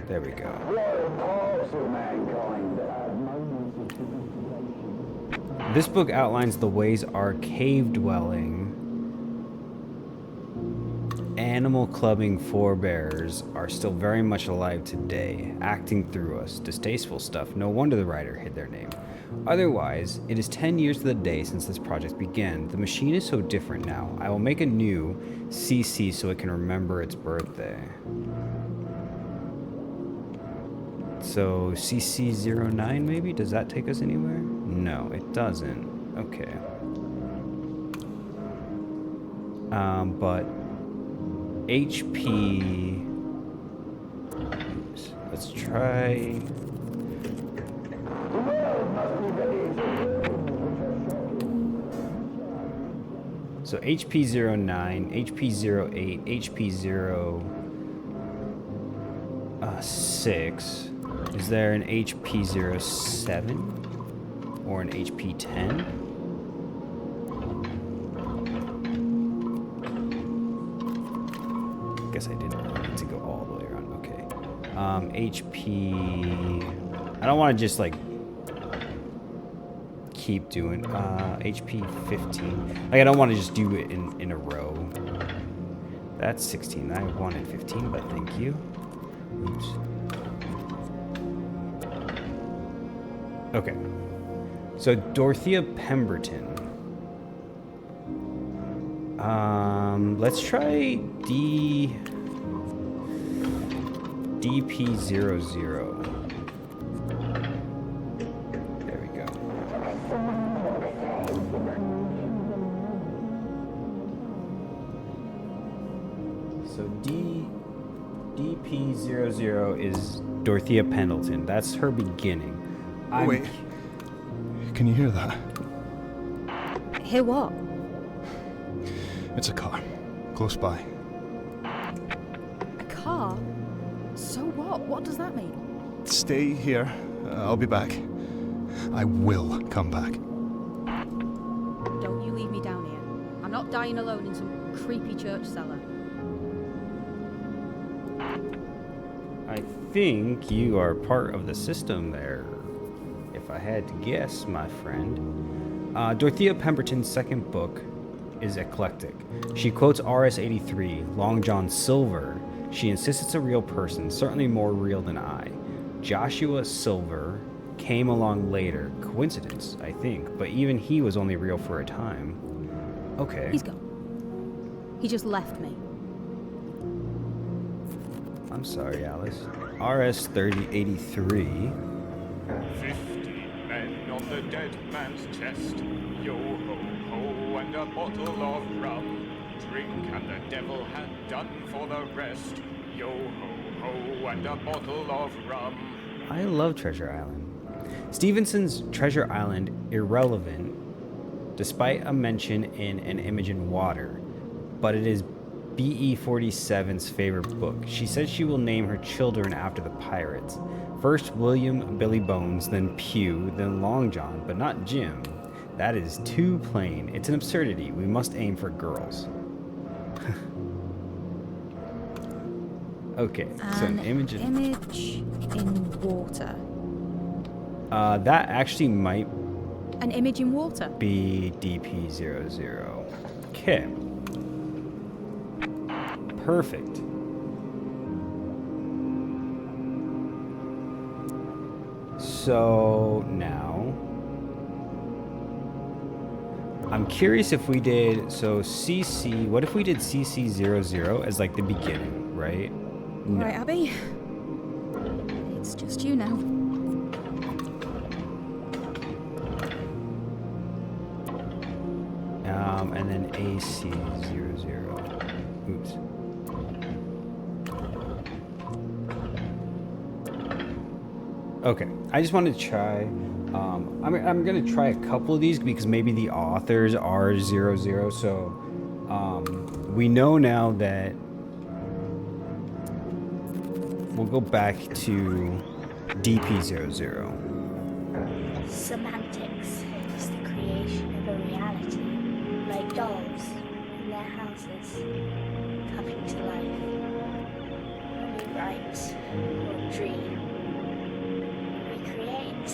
There we go. This book outlines the ways our cave-dwelling, animal-clubbing forebears are still very much alive today, acting through us. Distasteful stuff. No wonder the writer hid their name. Otherwise, it is 10 years to the day since this project began. The machine is so different now. I will make a new CC so it can remember its birthday. So CC-09 maybe? Does that take us anywhere? No, it doesn't. Okay. But HP... Oops. Let's try... So HP-09, HP-08, HP-06. Is there an HP-07 or an HP-10? Guess I didn't really need to go all the way around. Okay. HP... I don't want to just like keep doing HP-15. Like I don't want to just do it in a row. That's 16. I wanted 15, but thank you. Oops. Okay. So Dorothea Pemberton. Let's try DP00. There we go. So DP00 is Dorothea Pendleton. That's her beginning. Wait. Can you hear that? Hear what? It's a car. Close by. A car? So what? What does that mean? Stay here. I'll be back. I will come back. Don't you leave me down here. I'm not dying alone in some creepy church cellar. I think you are part of the system there, if I had to guess, my friend. Dorothea Pemberton's second book is eclectic. She quotes RS-83, Long John Silver. She insists it's a real person, certainly more real than I. Joshua Silver came along later. Coincidence, I think, but even he was only real for a time. Okay. He's gone. He just left me. I'm sorry, Alice. RS-3083. 50 men on the dead man's chest. Yo ho ho, and a bottle of rum. Drink and the devil had done for the rest. Yo ho ho, and a bottle of rum. I love Treasure Island. Stevenson's Treasure Island irrelevant, despite a mention in An Image in Water, but it is BE47's favorite book. She says she will name her children after the pirates. First William Billy Bones, then Pew, then Long John, but not Jim. That is too plain. It's an absurdity. We must aim for girls. Okay, so an image in water. That actually might An image in water? be DP00. Okay. Perfect. So now I'm curious if we did CC. What if we did CC00 as like the beginning, right? No. Right, Abby. It's just you now. And then AC00. Oops. Okay, I just wanted to try. I'm gonna try a couple of these because maybe the authors are 00. So we know now that we'll go back to DP00. Semantics is the creation of a reality, like dolls in their houses, coming to life. When we write or dream. We create.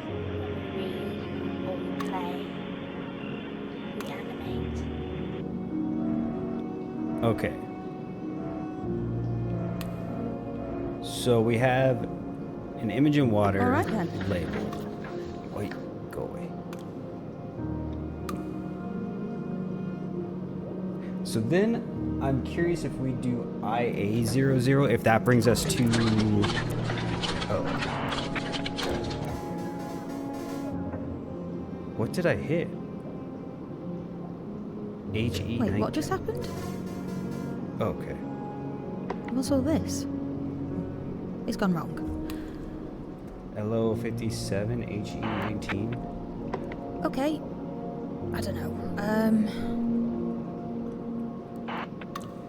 When we read or we play. We animate. Okay. So we have an image in water All right, then. labeled. Wait, go away. So then I'm curious if we do IA00, if that brings us to... Oh. What did I hit? HE19. Wait, what just happened? Okay. What's all this? It's gone wrong. LO57, HE19. Okay. I don't know.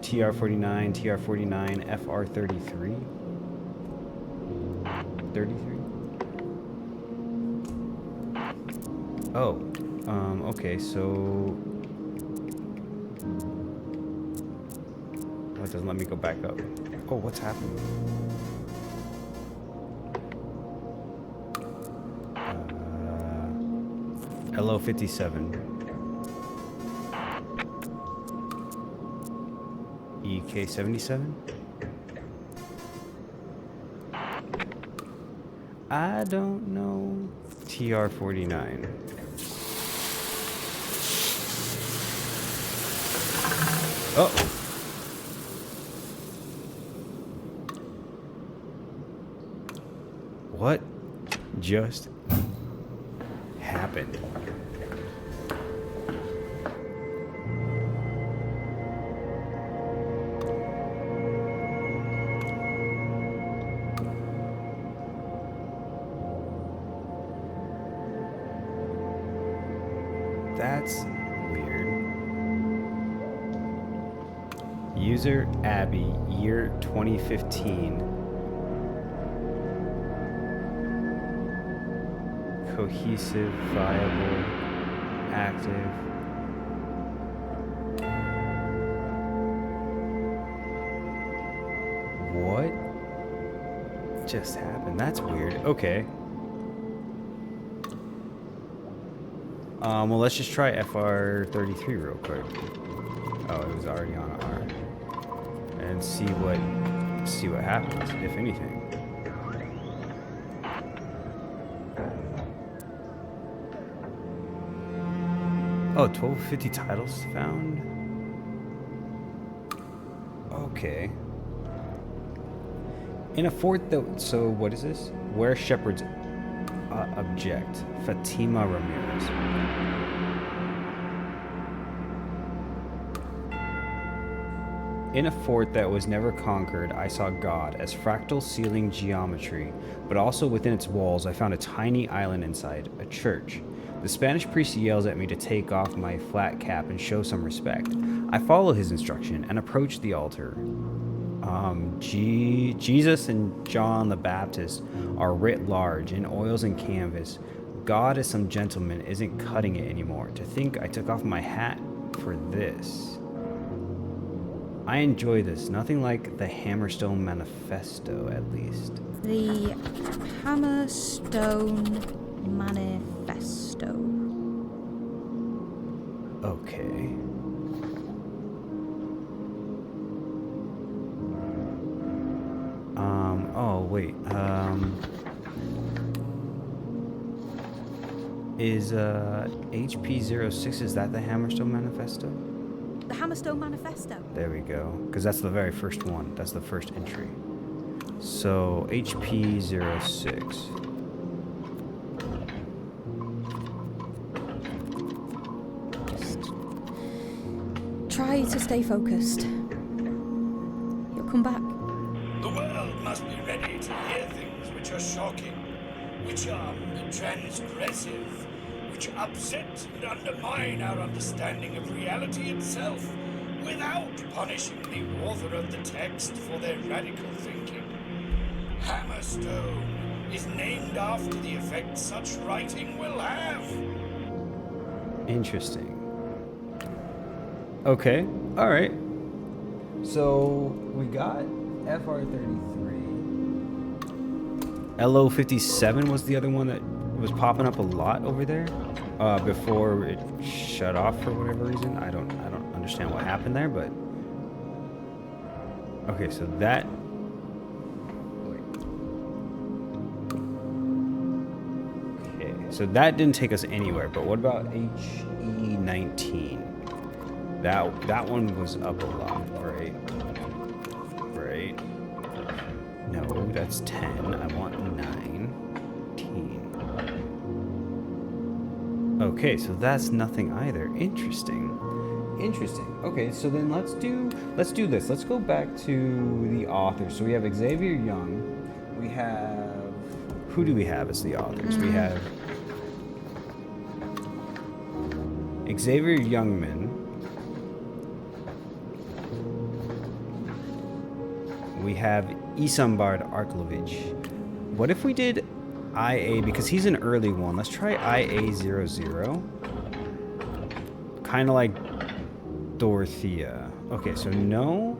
TR-49, TR-49, FR-33. 33? Oh, okay, so... Oh, it doesn't let me go back up. Oh, what's happening? LO57. EK77? I don't know. TR-49. Oh. What just happened? That's weird. User Abby, year 2015. Cohesive, viable, active. What just happened? That's weird. Okay. Well, let's just try FR33 real quick. Oh, it was already on R. And see what happens, if anything. Oh, 1250 titles found? Okay. In a fort that... So, what is this? Where shepherds object. Fatima Ramirez. In a fort that was never conquered, I saw God as fractal ceiling geometry, but also within its walls I found a tiny island inside, a church. The Spanish priest yells at me to take off my flat cap and show some respect. I follow his instruction and approach the altar. Jesus and John the Baptist are writ large in oils and canvas. God as some gentleman isn't cutting it anymore. To think I took off my hat for this. I enjoy this. Nothing like the Hammerstone Manifesto, at least. The Hammerstone Manifesto. Okay. Oh, wait. Is, HP06, is that the Hammerstone Manifesto? The Hammerstone Manifesto. There we go. Because that's the very first one. That's the first entry. So, HP06. Just try to stay focused. You'll come back. The world must be ready to hear things which are shocking, which are transgressive, which upset and undermine our understanding of reality itself, without punishing the author of the text for their radical thinking. Hammerstone is named after the effect such writing will have. Interesting. Okay. All right. So we got FR33. LO57 was the other one that was popping up a lot over there before it shut off for whatever reason. I don't understand what happened there, but okay, so that. Okay, so that didn't take us anywhere. But what about HE19? That one was up a lot, right? Right. No, that's 10. I want 19. Okay, so that's nothing either. Interesting. Okay, so then let's do this. Let's go back to the authors. So we have Xavier Young. We have, who do we have as the authors? We have Xavier Youngman. We have Isambard Arklovich. What if we did IA, because he's an early one. Let's try IA00. Kind of like Dorothea. Okay, so no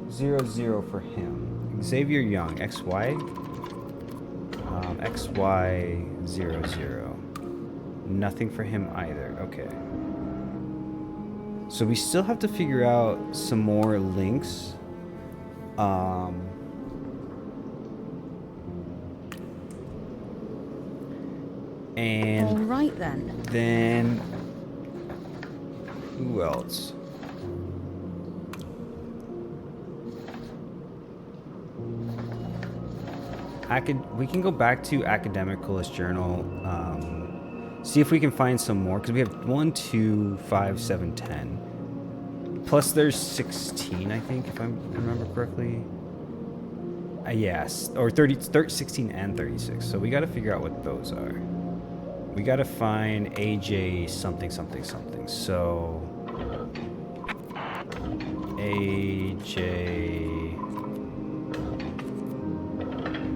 00 for him. Xavier Young, XY. XY00. Nothing for him either. Okay. So we still have to figure out some more links. And All right then. Who else? We can go back to Academicalist Journal, see if we can find some more, because we have 1, 2, 5, 7, 10. Plus there's 16, I think, if I remember correctly. Yes, or 16 and 36. So we got to figure out what those are. We got to find AJ something something something. So AJ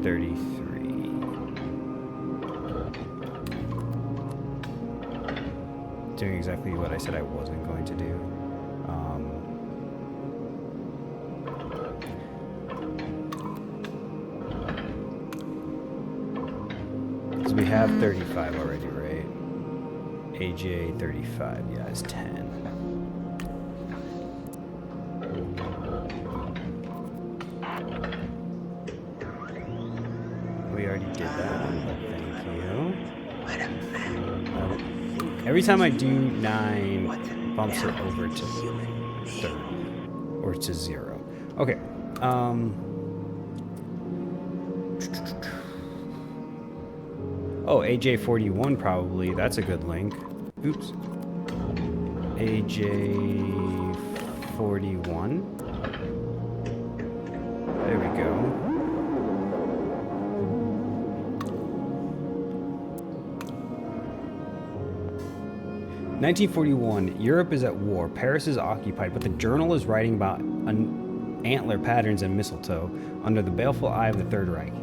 33. Doing exactly what I said I wasn't going to do. Because we have 35 already, right? AJ 35, yeah, is 10. We already did that one, but thank you. Every time I do 9, it bumps it over to 30 or to 0. Okay. Oh, AJ41 probably. That's a good link. Oops. AJ41. There we go. "1941. Europe is at war. Paris is occupied, but the journal is writing about antler patterns and mistletoe under the baleful eye of the Third Reich.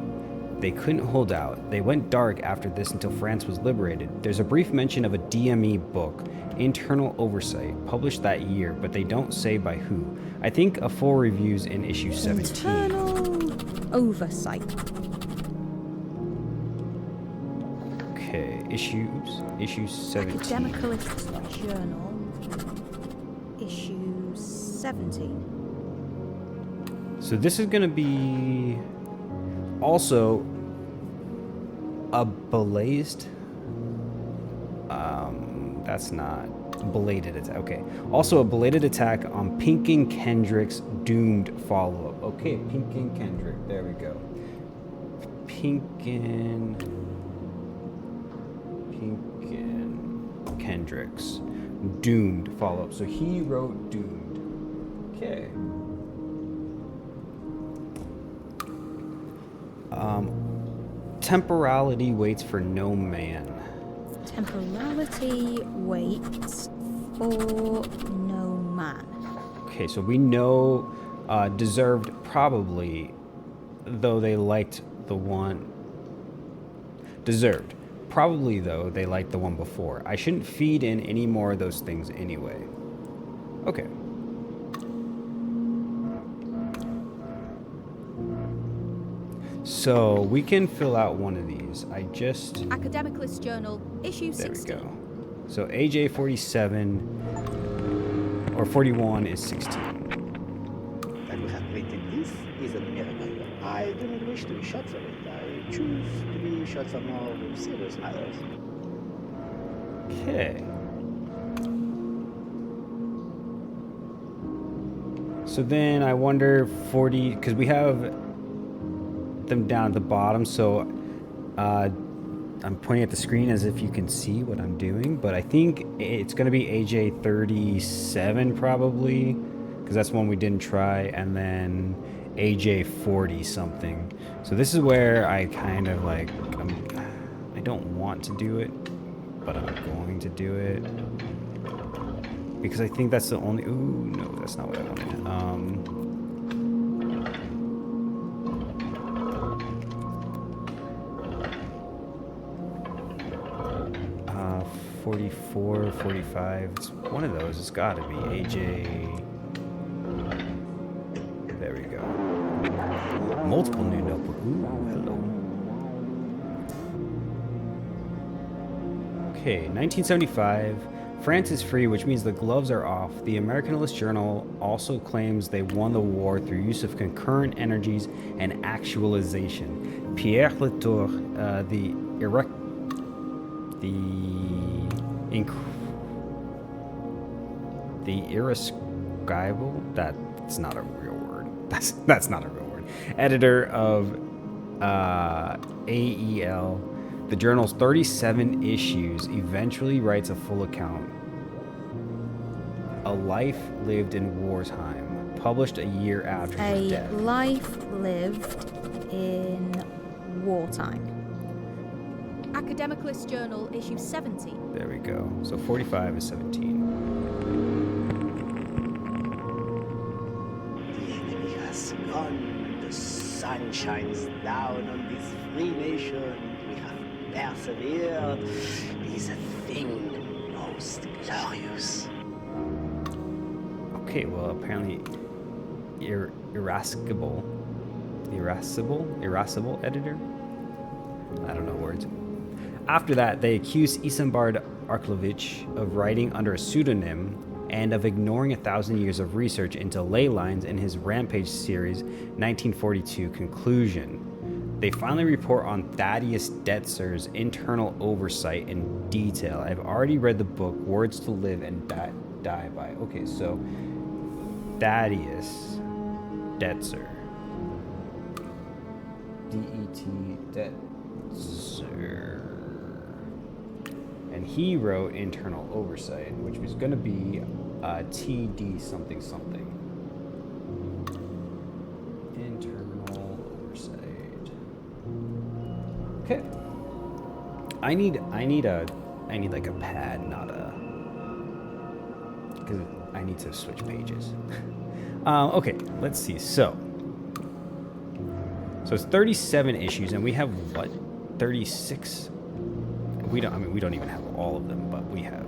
They couldn't hold out. They went dark after this until France was liberated. There's a brief mention of a DME book, Internal Oversight, published that year, but they don't say by who. I think a full review's in issue 17. Internal oversight. Okay, issue 17. Academicalist Journal. Issue 17. So this is going to be also a blazed. That's not belated attack. Okay. Also a belated attack on Pinkin Kendrick's doomed follow-up. Okay, Pinkin Kendrick. There we go. Pinkin Kendrick's doomed follow-up. So he wrote Doomed. Okay. Temporality waits for no man. Temporality waits for no man. Okay, so we know deserved probably, though they liked the one. Deserved. Probably, though, they liked the one before. I shouldn't feed in any more of those things anyway. Okay. So we can fill out one of these. I just... Academic List Journal, issue There we 16. go. So AJ 47 or 41 is 16. That we have created this is a miracle. I do not wish to be shot for it. I choose to be shot for more serious matters. Okay. So then I wonder 40, because we have them down at the bottom, so I'm pointing at the screen as if you can see what I'm doing, but I think it's going to be AJ 37 probably, because that's one we didn't try, and then AJ 40 something. So this is where I kind of like, I don't want to do it, but I'm going to do it. Because I think that's the only... Ooh, no, that's not what I wanted. 44, 45. It's one of those. It's got to be AJ. There we go. Multiple new notebook. Ooh, hello. Okay, 1975. France is free, which means the gloves are off. The Americanist Journal also claims they won the war through use of concurrent energies and actualization. Pierre Latour, the irascible, that's not a real word. That's not a real word. Editor of AEL, the journal's 37 issues, eventually writes a full account. A Life Lived in Wartime, published a year after his death. A Life Lived in Wartime. Academic List Journal, issue 17. There we go. So 45 is 17. The enemy has gone. The sun shines down on this free nation. We have persevered. It is a thing most glorious. Okay, well, apparently irascible editor? I don't know words. After that, they accused Isambard Arklovich of writing under a pseudonym and of ignoring 1,000 years of research into ley lines in his Rampage series 1942 conclusion. They finally report on Thaddeus Detzer's internal oversight in detail. I've already read the book, Words to Live and Die By. Okay, so Thaddeus Detzer. D-E-T Detzer. And he wrote Internal Oversight, which was going to be TD something something. Internal Oversight. Okay. I need like a pad, not a, because I need to switch pages. Okay, let's see. So it's 37 issues, and we have what? 36. We don't even have all of them, but we have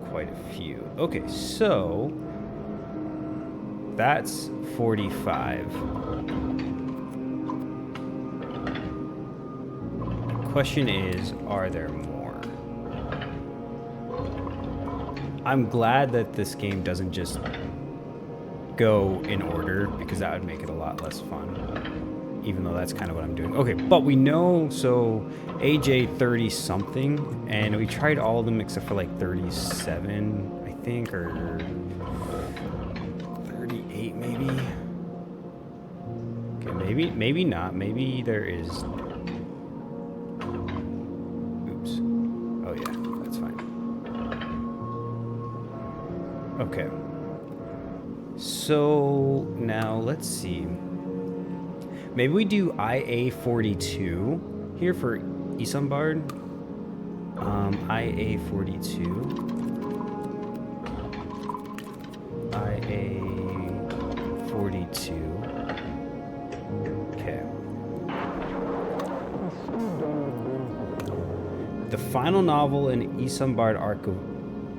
quite a few. Okay, so that's 45. The question is, are there more? I'm glad that this game doesn't just go in order, because that would make it a lot less fun. Even though that's kind of what I'm doing. Okay, but we know, so AJ 30 something, and we tried all of them except for like 37, I think, or 38 maybe. Okay, maybe not. Maybe there is. Oops. Oh yeah, that's fine. Okay. So now let's see. Maybe we do IA-42 here for Isambard. IA-42. IA-42. Okay. The final novel in Isambard arc of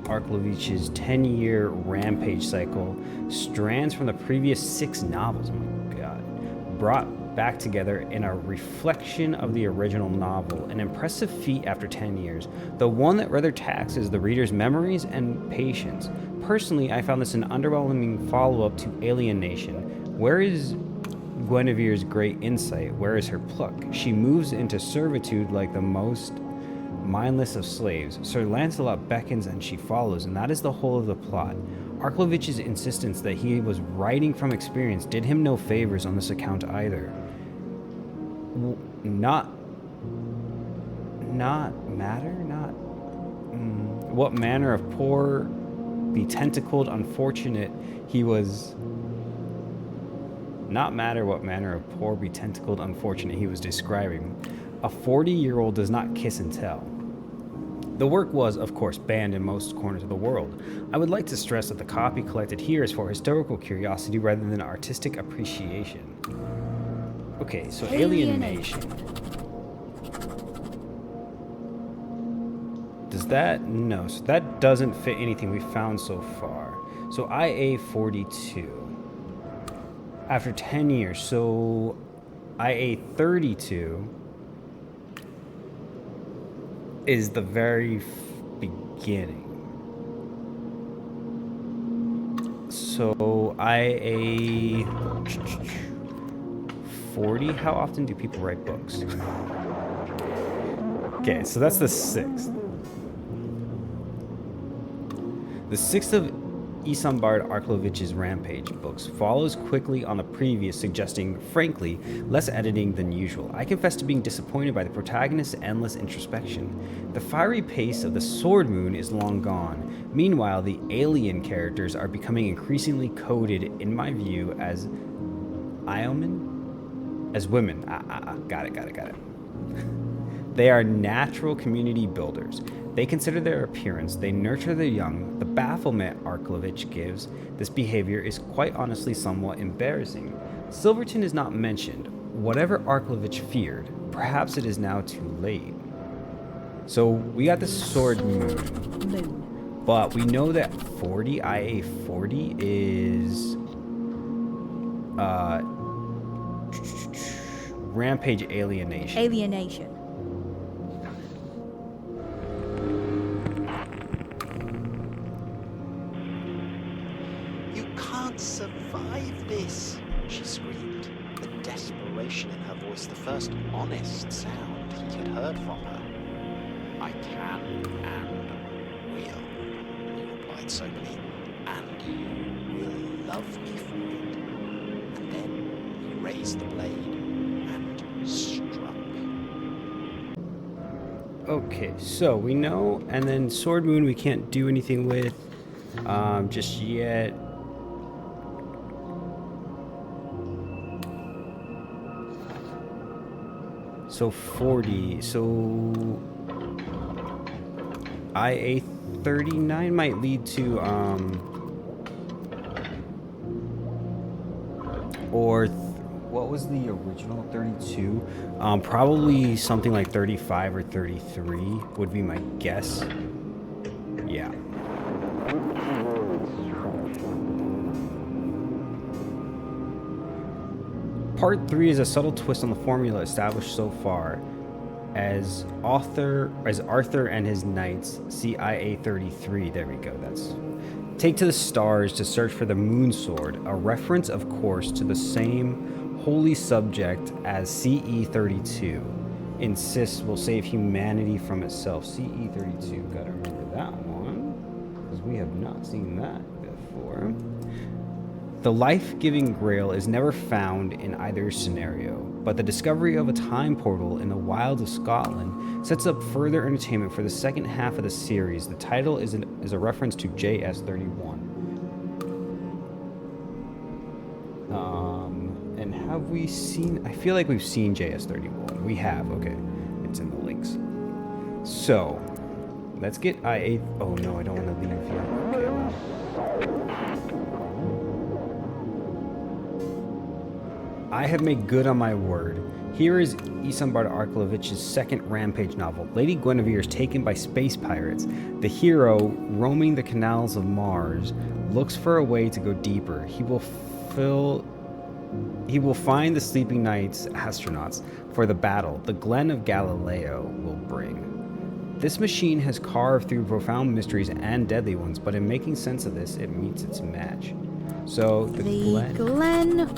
Arklovich's 10-year rampage cycle, strands from the previous 6 novels, oh my god, brought back together in a reflection of the original novel, an impressive feat after 10 years, though one that rather taxes the reader's memories and patience. Personally, I found this an underwhelming follow-up to Alienation. Where is Guinevere's great insight? Where is her pluck? She moves into servitude like the most mindless of slaves. Sir Lancelot beckons and she follows, and that is the whole of the plot. Arklovich's insistence that he was writing from experience did him no favors on this account either. What manner of poor, betentacled unfortunate he was. Not matter what manner of poor, betentacled unfortunate he was describing. A 40-year-old does not kiss and tell. The work was, of course, banned in most corners of the world. I would like to stress that the copy collected here is for historical curiosity rather than artistic appreciation. Okay, so Alienation. Does that? No, so that doesn't fit anything we've found so far. So IA-42. After 10 years, so IA-32 is the very beginning. So IA-40, how often do people write books? Okay, so that's the 6th. The 6th of Isambard Arklovich's Rampage books follows quickly on the previous, suggesting, frankly, less editing than usual. I confess to being disappointed by the protagonist's endless introspection. The fiery pace of the Sword Moon is long gone. Meanwhile, the alien characters are becoming increasingly coded, in my view, as as women. Got it. They are natural community builders. They consider their appearance, they nurture their young. The bafflement Arklovich gives this behavior is quite honestly somewhat embarrassing. Silverton is not mentioned. Whatever Arklovich feared, perhaps it is now too late. So we got the Sword Moon. But we know that 40, IA-40 is Rampage Alienation. Alienation. Survive this, she screamed, the desperation in her voice, the first honest sound he had heard from her. I can and will, he replied soberly, and you will love me for it. And then he raised the blade and struck. Okay, so we know, and then Sword Moon we can't do anything with just yet. So 40, so IA-39 might lead to, what was the original 32? Probably something like 35 or 33 would be my guess. Yeah. Part 3 is a subtle twist on the formula established so far. As Arthur and his knights, see IA-33. There we go. That's take to the stars to search for the moon sword. A reference, of course, to the same holy subject as CE-32. Insists will save humanity from itself. CE-32. Gotta remember that one, because we have not seen that before. The life-giving grail is never found in either scenario, but the discovery of a time portal in the wilds of Scotland sets up further entertainment for the second half of the series. The title is a reference to JS-31. And have we seen... I feel like we've seen JS-31. We have, okay. It's in the links. So, let's get IA... Oh no, I don't want to leave here. Okay, well... I have made good on my word. Here is Isambard Arkalovic's second rampage novel. Lady Guinevere is taken by space pirates. The hero, roaming the canals of Mars, looks for a way to go deeper. He will find the sleeping knights astronauts for the battle the Glen of Galileo will bring. This machine has carved through profound mysteries and deadly ones, but in making sense of this, it meets its match. So The Glen of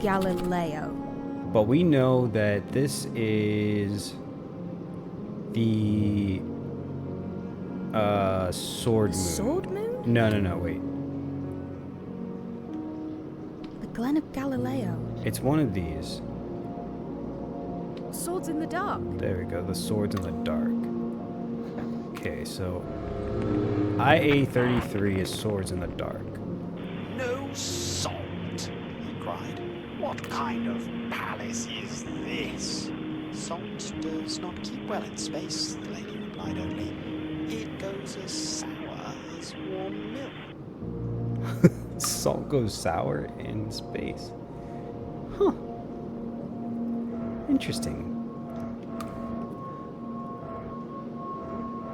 Galileo. But we know that this is the Sword Moon. Sword Moon? No, wait. The Glen of Galileo. It's one of these. Swords in the Dark. There we go, the Swords in the Dark. Okay, so IA-33 is Swords in the Dark. No salt, he cried. What kind of palace is this? Salt does not keep well in space, the lady replied only. It goes as sour as warm milk. Salt goes sour in space. Huh. Interesting.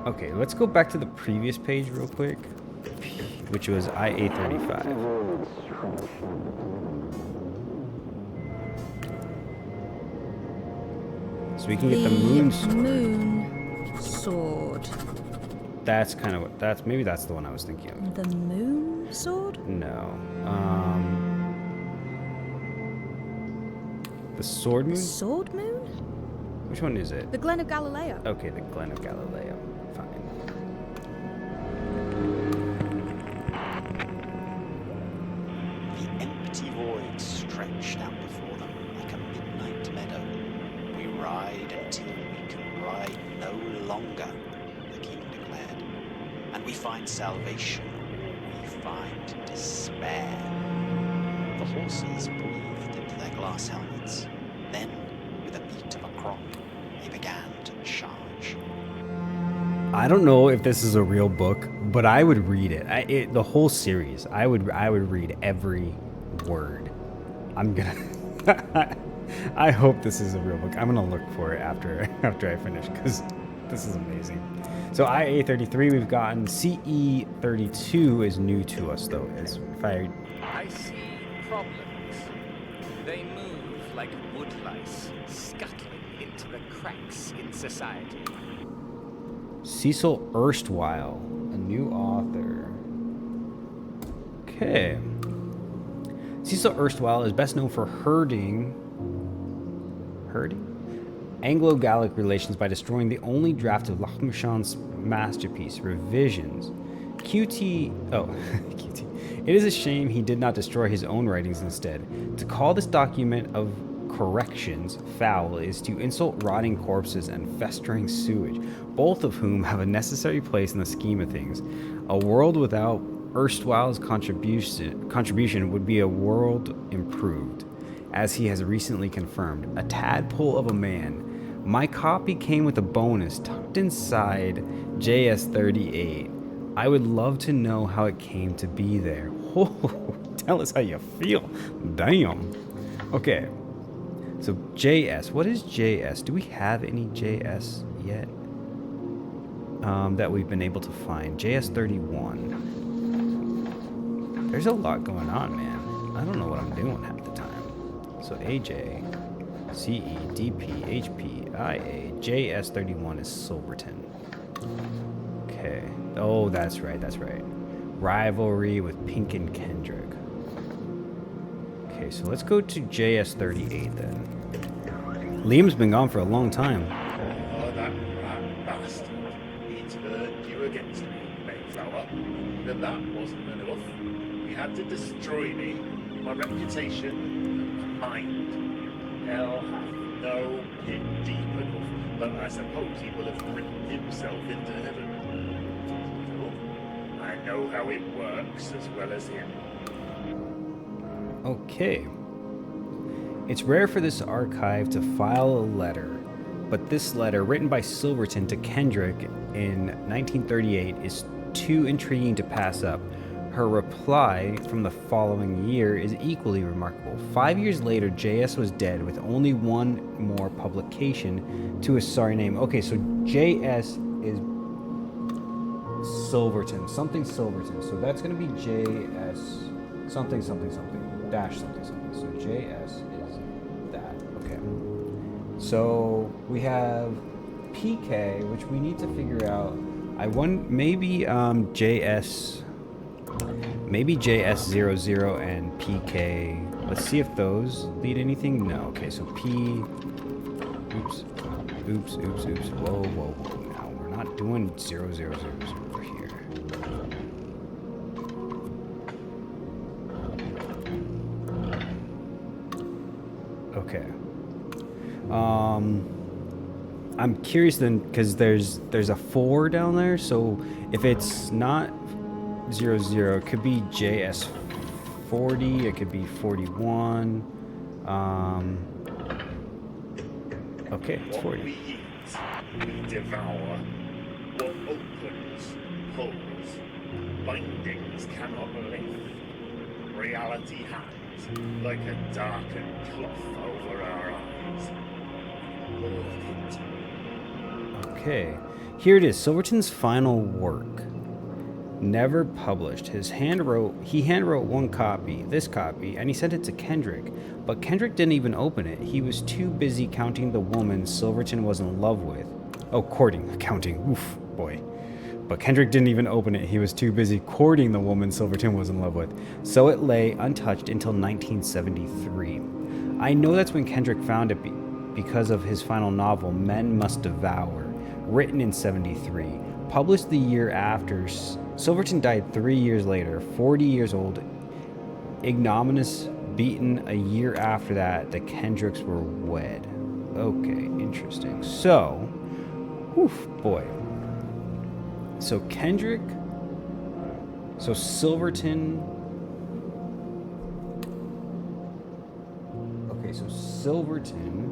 Okay, let's go back to the previous page real quick, which was IA-35. So we can get the moon sword. Moon sword. That's kind of what maybe that's the one I was thinking of. The moon sword? No. The sword moon? Sword moon? Which one is it? The Glen of Galileo. Okay, the Glen of Galileo. Fine. The empty void stretched out before them like a midnight meadow. We ride until we can ride no longer, the king declared. And we find salvation, or we find despair. The horses breathed into their glass helmets. Then, with a beat of a crop, they began to charge. I don't know if this is a real book, but I would read it. The whole series. I would read every word. I'm gonna. I hope this is a real book. I'm gonna look for it after I finish because this is amazing. So IA-33 we've gotten. CE-32 is new to us though. As if I see problems. They move like woodlice, scuttling into the cracks in society. Cecil Erstwhile, a new author. Okay. Cecil Erstwhile is best known for hurting Anglo-Gallic relations by destroying the only draft of Lachmachan's masterpiece, Revisions. QT. It is a shame he did not destroy his own writings instead. To call this document of corrections foul is to insult rotting corpses and festering sewage, both of whom have a necessary place in the scheme of things. A world without Erstwhile's contribution would be a world improved, as he has recently confirmed. A tadpole of a man. My copy came with a bonus tucked inside JS-38. I would love to know how it came to be there. Oh, tell us how you feel. Damn. Okay. So JS. What is JS? Do we have any JS yet? That we've been able to find. JS-31. There's a lot going on, man. I don't know what I'm doing half the time. So AJ, CE, DP, HP, IA, JS-31 is Silverton. Okay. Oh, that's right. Rivalry with Pink and Kendrick. Okay, so let's go to JS-38 then. Liam's been gone for a long time. Oh, that rat bastard. He turned you against me, Mayflower. But that wasn't enough. He had to destroy me, my reputation, and my mind. Hell hath no pit deep enough, but I suppose he will have written himself into heaven. So, I know how it works as well as him. Okay. It's rare for this archive to file a letter, but this letter, written by Silverton to Kendrick in 1938, is too intriguing to pass up. Her reply from the following year is equally remarkable. 5 years later, JS was dead with only one more publication to his sorry name. Okay, so JS is Silverton, something Silverton. So that's going to be JS something something something dash something something. So JS is that. Okay. So we have PK, which we need to figure out. I want maybe JS, maybe JS00 and PK. Let's see if those lead anything. No. Okay. So P. Oops. Oops. Oops. Oops. Whoa. Whoa. Whoa. Now we're not doing 000 here. Okay. I'm curious then, because there's a 4 down there. So if it's not 00, it could be JS40. It could be 41. Okay, it's 40. What we eat, we devour. What opens, holds. Bindings cannot lift. Reality hangs like a darkened cloth over our eyes. Lord it. Okay, here it is. Silverton's final work, never published. He handwrote one copy, this copy, and he sent it to Kendrick. But Kendrick didn't even open it. He was too busy counting the woman Silverton was in love with. Oh, counting. Oof, boy. But Kendrick didn't even open it. He was too busy courting the woman Silverton was in love with. So it lay untouched until 1973. I know that's when Kendrick found it because of his final novel, Men Must Devour, written in 73. Published the year after, Silverton died 3 years later, 40 years old, ignominious, beaten. A year after that, the Kendricks were wed. Okay, interesting. So, oof, boy. So Kendrick, so Silverton, okay, so Silverton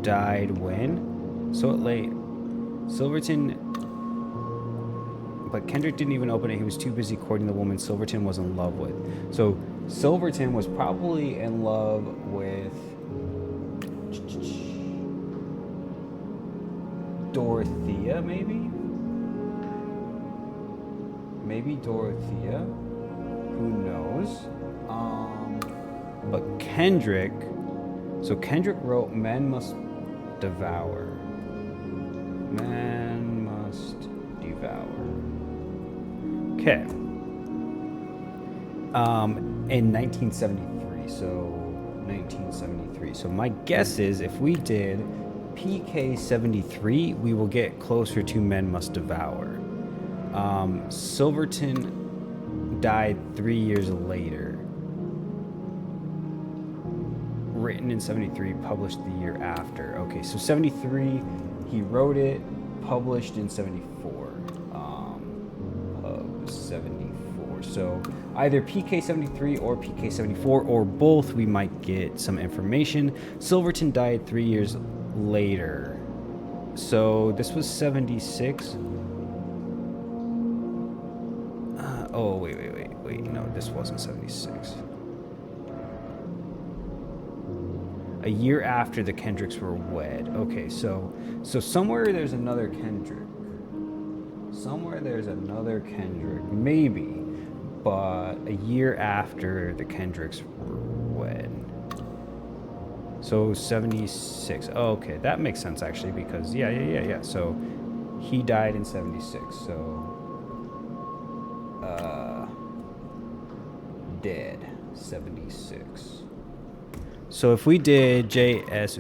died when? So it late. Silverton, but Kendrick didn't even open it. He was too busy courting the woman Silverton was in love with. So Silverton was probably in love with Dorothea, maybe? Maybe Dorothea. Who knows? But Kendrick, so Kendrick wrote Men Must Devour. Man Must Devour. Okay. In 1973. So 1973. So my guess is if we did PK73, we will get closer to Men Must Devour. Silverton died 3 years later. Written in 73, published the year after. Okay, so 73, he wrote it, published in 74. 74. So either PK73 or PK74 or both, we might get some information. Silverton died 3 years later. So this was 76. Oh, wait. No, this wasn't 76. A year after the Kendricks were wed. Okay, so somewhere there's another Kendrick. Somewhere there's another Kendrick, maybe, but a year after the Kendricks were wed. So 76. Oh, okay, that makes sense actually because yeah. So he died in 76. So dead 76. So if we did JS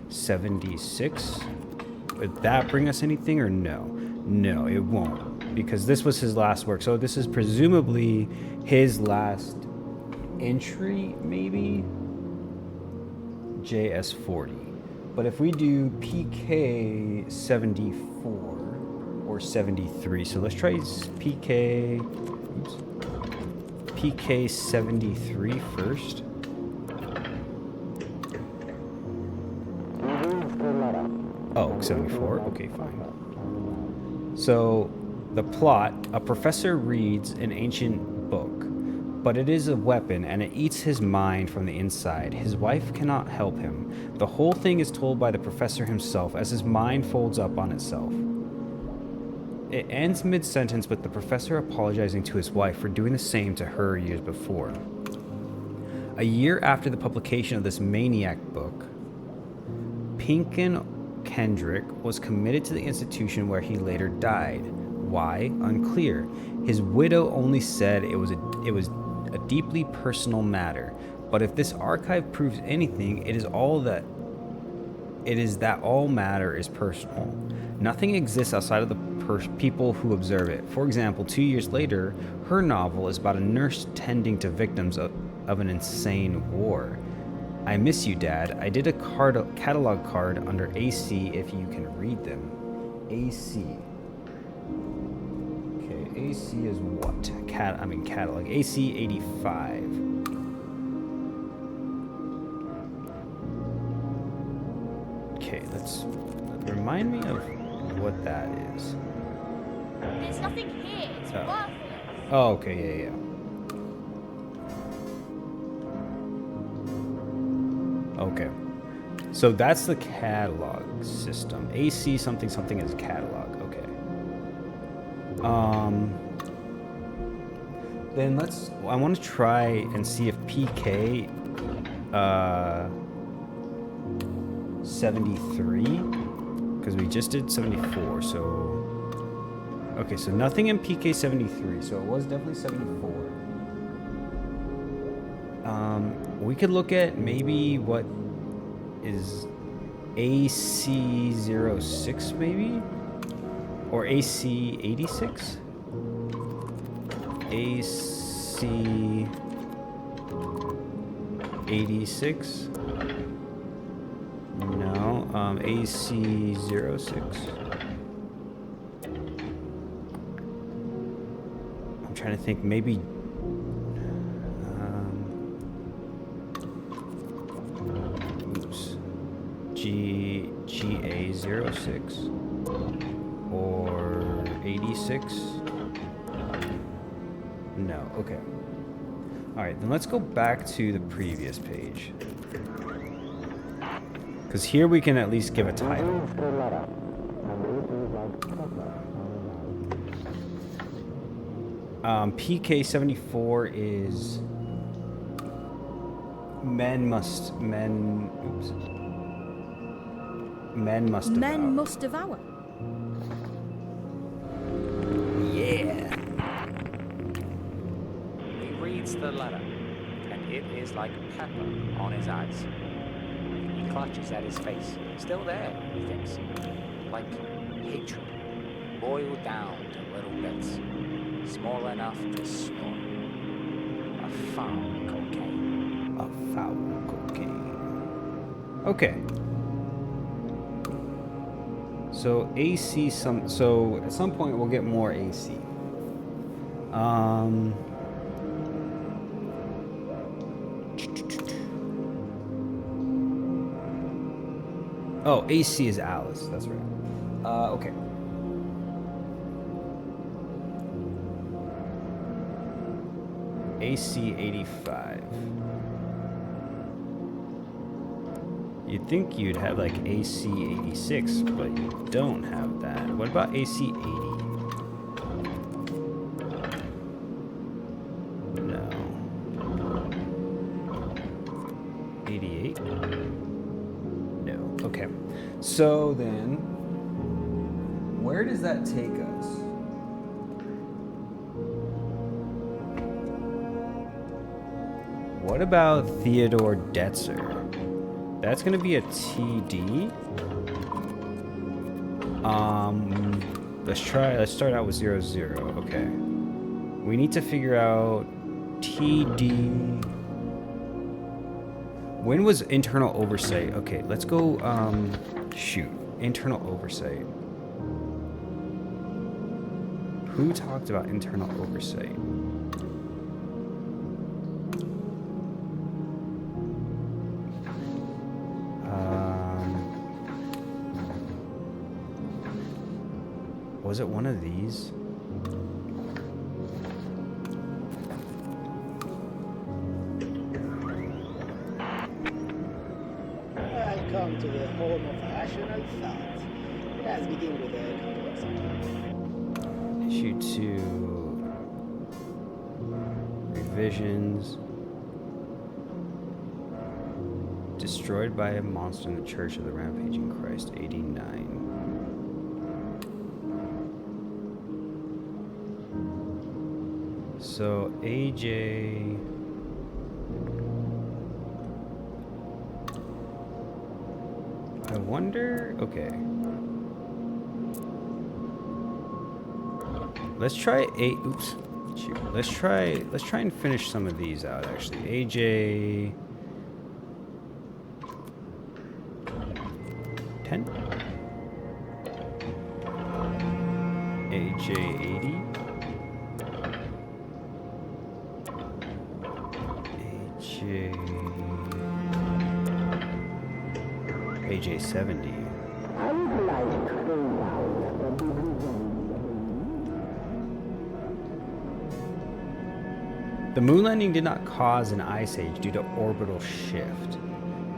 76, would that bring us anything or no? No, it won't, because this was his last work. So this is presumably his last entry, maybe JS40. But if we do PK 74 or 73, so let's try PK 73 first. Oh, 74. Okay, fine. So, the plot, a professor reads an ancient book, but it is a weapon and it eats his mind from the inside. His wife cannot help him. The whole thing is told by the professor himself as his mind folds up on itself. It ends mid-sentence with the professor apologizing to his wife for doing the same to her years before. A year after the publication of this maniac book, Pinkin Kendrick was committed to the institution where he later died. Why? Unclear. His widow only said it was a deeply personal matter. But if this archive proves anything, it is that all matter is personal. Nothing exists outside of the people who observe it. For example, 2 years later, her novel is about a nurse tending to victims of an insane war. I miss you, Dad. I did a catalog card under AC if you can read them. AC. Okay, AC is what? Catalog. AC 85. Okay, let's remind me of what that is. There's nothing here. It's worthless. Oh, okay, yeah. Okay. So that's the catalog system. AC something something is catalog. Okay. Then I want to try and see if PK 73, because we just did 74, so okay, so nothing in PK 73, so it was definitely 74. We could look at maybe what is AC 06 maybe, or AC 86. AC 86. No, AC 06. I'm trying to think, maybe GA 06 or 86. No, okay. All right, then let's go back to the previous page. Because here we can at least give a title. PK 74 is men must devour. Men must devour. Yeah. He reads the letter, and it is like pepper on his eyes. He clutches at his face. Still there, he thinks. Like hatred, boiled down to little bits, small enough to snort. A foul cocaine. A foul cocaine. Okay. So AC so at some point we'll get more AC. Oh, AC is Alice. That's right. Okay. AC 85. You'd think you'd have like AC 86, but you don't have that. What about AC 80? No. 88? No. Okay. So then, where does that take us? What about Theodore Detzer? That's gonna be a TD. Let's start out with 00. Okay. We need to figure out TD. When was internal oversight? Okay, let's go, internal oversight. Who talked about internal oversight? Was it one of these? Welcome to the home of rational thought. Let's begin with a couple of Issue 2. Revisions. Destroyed by a monster in the Church of the Rampaging Christ, 89. So, AJ... I wonder... Okay. Let's try 8... Oops. Shoot. Let's try and finish some of these out, actually. AJ... 10? AJ 80? AJ 70. The moon landing did not cause an ice age due to orbital shift.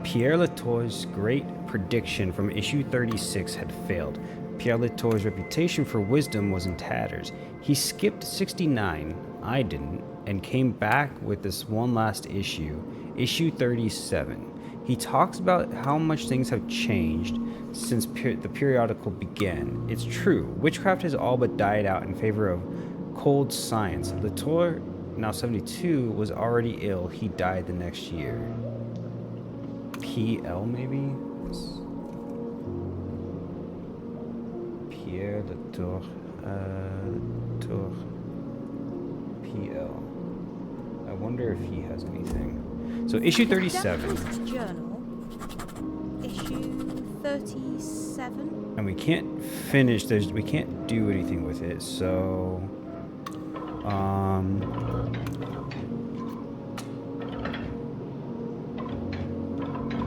Pierre Latour's great prediction from issue 36 had failed. Pierre Latour's reputation for wisdom was in tatters. He skipped 69, I didn't, and came back with this one last issue, issue 37. He talks about how much things have changed since the periodical began. It's true, witchcraft has all but died out in favor of cold science. Latour, now 72, was already ill. He died the next year. PL maybe? Pierre Latour. Latour. PL. I wonder if he has anything. So issue 37. Journal. Issue 37. And we can't finish. We can't do anything with it. So,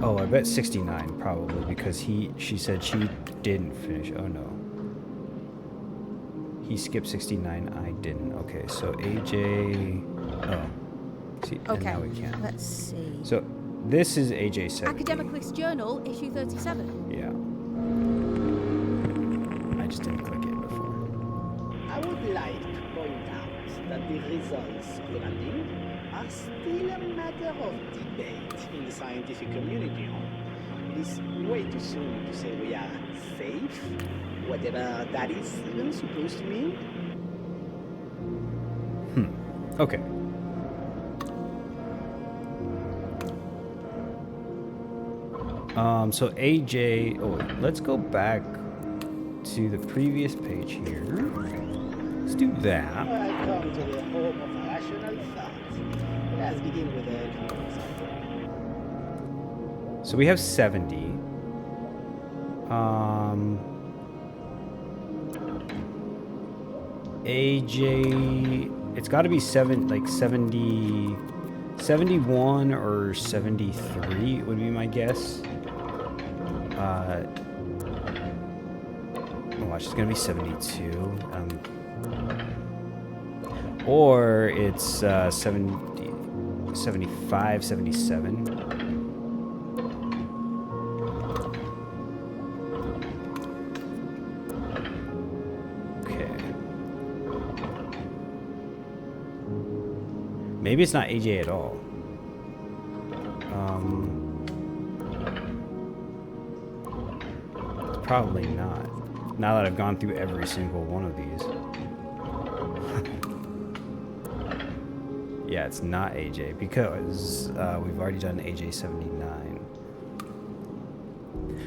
oh, I bet 69 probably because she said she didn't finish. Oh no. He skipped 69. I didn't. Okay, so AJ. Oh. See, and Okay, now we can't. let's see. So this is AJ 70. Academic List Journal, issue 37. Yeah. I just didn't click it before. I would like to point out that the results of the landing are still a matter of debate in the scientific community. It is way too soon to say we are safe, whatever that is even supposed to mean. Okay. So AJ, let's go back to the previous page here. Let's do that. Welcome to the home of rational thought. Let's begin with a So we have 70. AJ, it's got to be 70, 71 or 73 would be my guess. Watch, it's gonna be 72. Or it's 70, 75, 77. Okay. Maybe it's not AJ at all. It's probably not. Now that I've gone through every single one of these. Yeah, it's not AJ because we've already done AJ 79.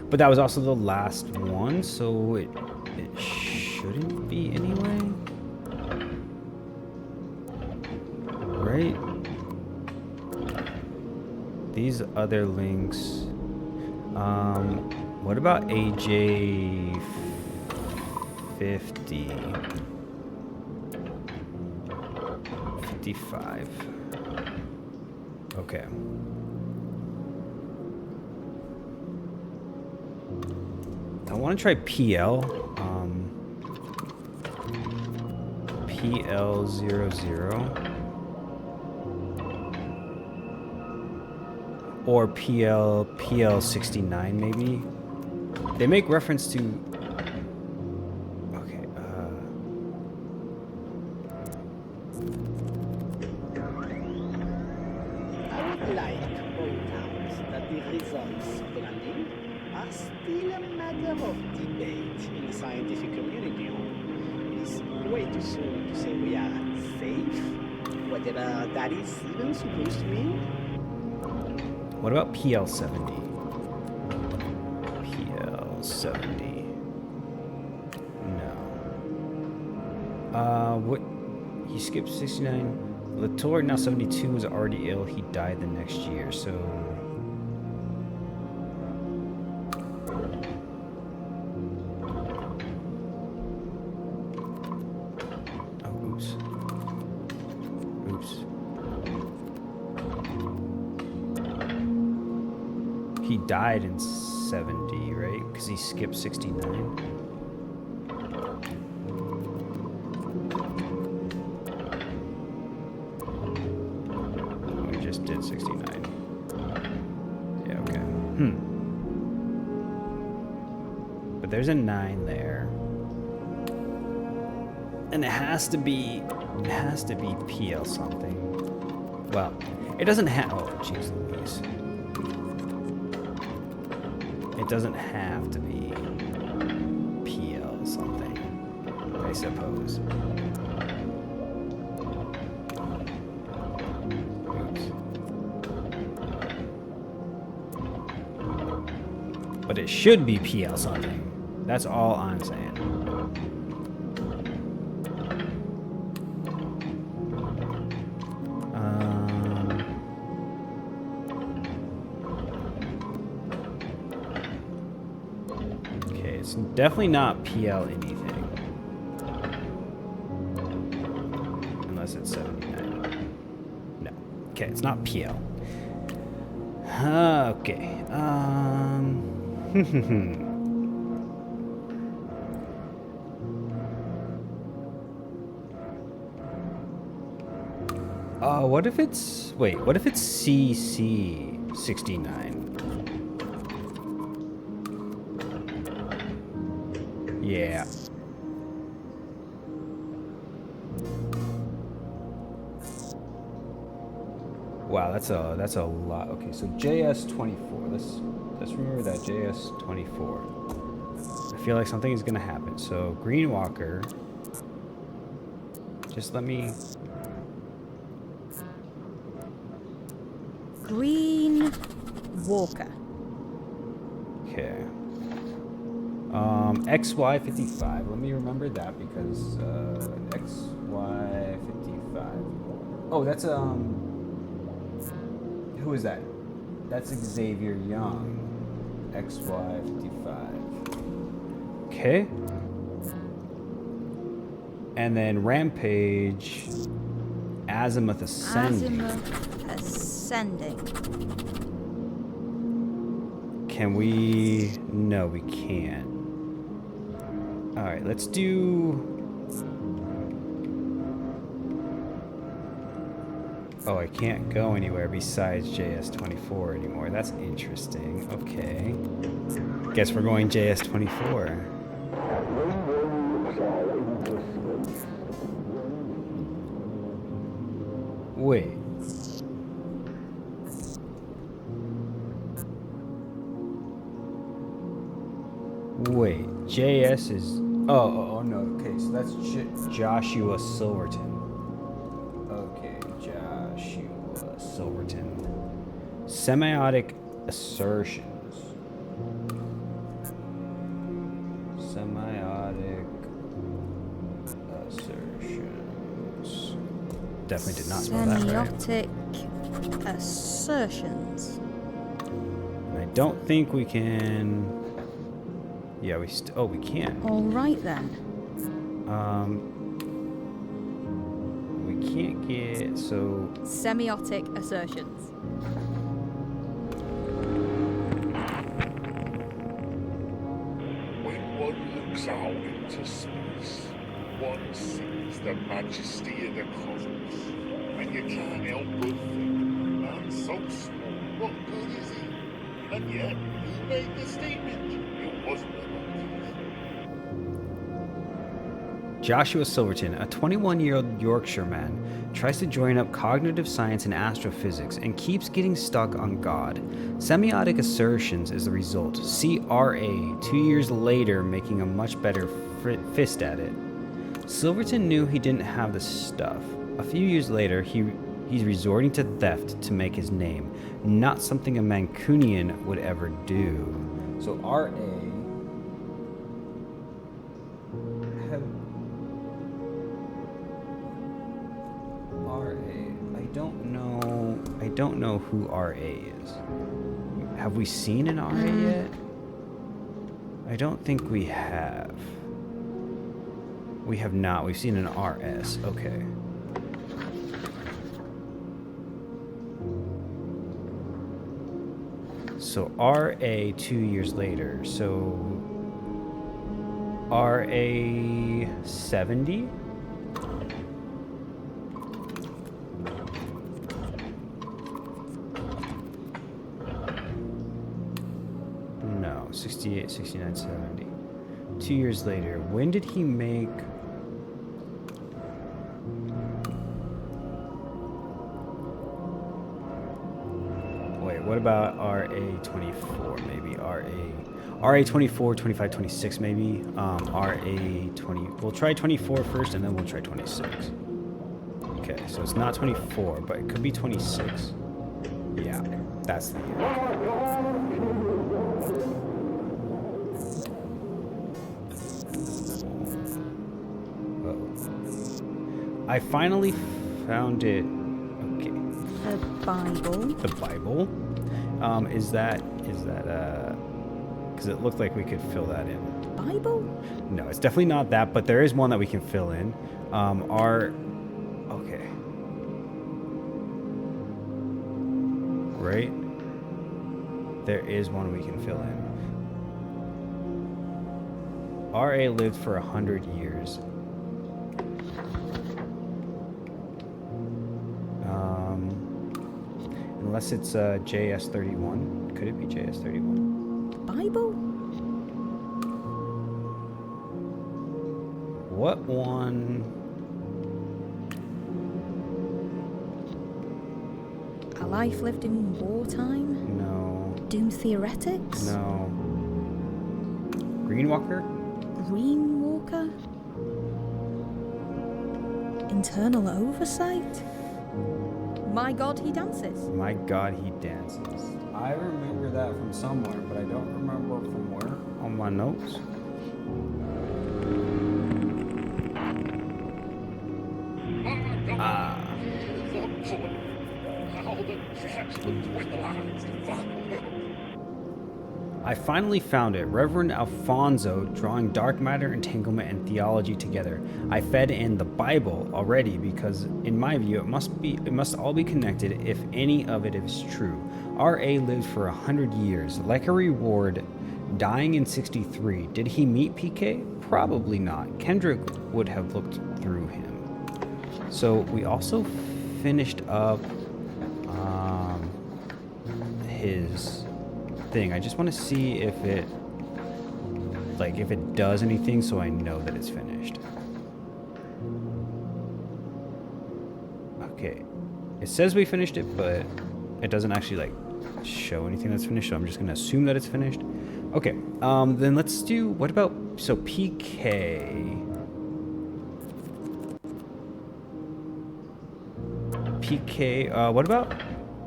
But that was also the last one, so it shouldn't be anyway. Right? These other links. What about AJ 50? 55. Okay. I want to try PL. PL00 or PL69 maybe. They make reference to. Okay. I would like to point out that the results of the landing are still a matter of debate in the scientific community. It is way too soon to say we are safe, whatever that is even supposed to mean. What about PL70? PL70. No. What? He skipped 69. Latour, now 72, was already ill. He died the next year, so. Oh, oops. Oops. He died in 70, right? Because he skipped 69. We just did 69. Yeah, okay. But there's a 9 there. And it has to be PL something. Well, it doesn't have, oh, jeez Louise. It doesn't have to be PL something, I suppose. Oops. But it should be PL something. That's all I'm saying. It's definitely not PL anything. Unless it's 79. No. Okay, it's not PL. Okay. What if it's... Wait, what if it's CC69? Yeah. Wow, that's a lot. Okay, so JS24. Let's remember that JS24. I feel like something is gonna happen. So Green Walker. Just let me. Green Walker. Okay. XY55. Let me remember that because XY55. Oh, that's who is that? That's Xavier Young. XY55. Okay. And then Rampage. Azimuth Ascending. Azimuth Ascending. Can we? No, we can't. All right, let's do. Oh, I can't go anywhere besides JS24 anymore. That's interesting. Okay. Guess we're going JS24. Wait. Wait, JS is... Oh, no. Okay, so that's Joshua Silverton. Okay, Joshua Silverton. Semiotic assertions. Semiotic assertions. Definitely did not spell that right. Semiotic assertions. I don't think we can... Yeah, we can. All right then. We can't get so. Semiotic assertions. When one looks out into space, one sees the majesty of the cosmos, and you can't help but think, man so small, what good is he? And yet, who made the statement? It wasn't the monkeys. Joshua Silverton, a 21-year-old Yorkshire man, tries to join up cognitive science and astrophysics and keeps getting stuck on God. Semiotic assertions is the result. See RA 2 years later making a much better fist at it. Silverton knew he didn't have the stuff. A few years later, he's resorting to theft to make his name, not something a Mancunian would ever do. So RA I don't know who RA is. Have we seen an RA yet? I don't think we have. We have not. We've seen an RS. Okay. So RA 2 years later. So RA 70? No, 68, 69, 70. 2 years later. When did he make... Wait, what about RA24? Maybe RA24, 25, 26 maybe. RA20. We'll try 24 first and then we'll try 26. Okay, so it's not 24, but it could be 26. Yeah, that's the year. I finally found it. Okay. The Bible. The Bible. Is that because it looked like we could fill that in. Bible? No, it's definitely not that, but there is one that we can fill in. Okay. Right? There is one we can fill in. RA lived for 100 years. Unless it's JS31. Could it be JS31? Bible? What one? A life lived in wartime? No. Doom theoretics? No. Greenwalker? Greenwalker? Internal oversight? My God, he dances. My God, he dances. I remember that from somewhere, but I don't remember from where on my notes. I finally found it. Reverend Alfonso drawing dark matter, entanglement, and theology together. I fed in the Bible already because, in my view, it must all be connected if any of it is true. R.A. lived for 100 years, like a reward, dying in 63. Did he meet PK? Probably not. Kendrick would have looked through him. So we also finished up his thing. I just want to see if it does anything so I know that it's finished. Okay. It says we finished it, but it doesn't actually show anything that's finished, so I'm just going to assume that it's finished. Okay. Then let's do, what about, so PK. What about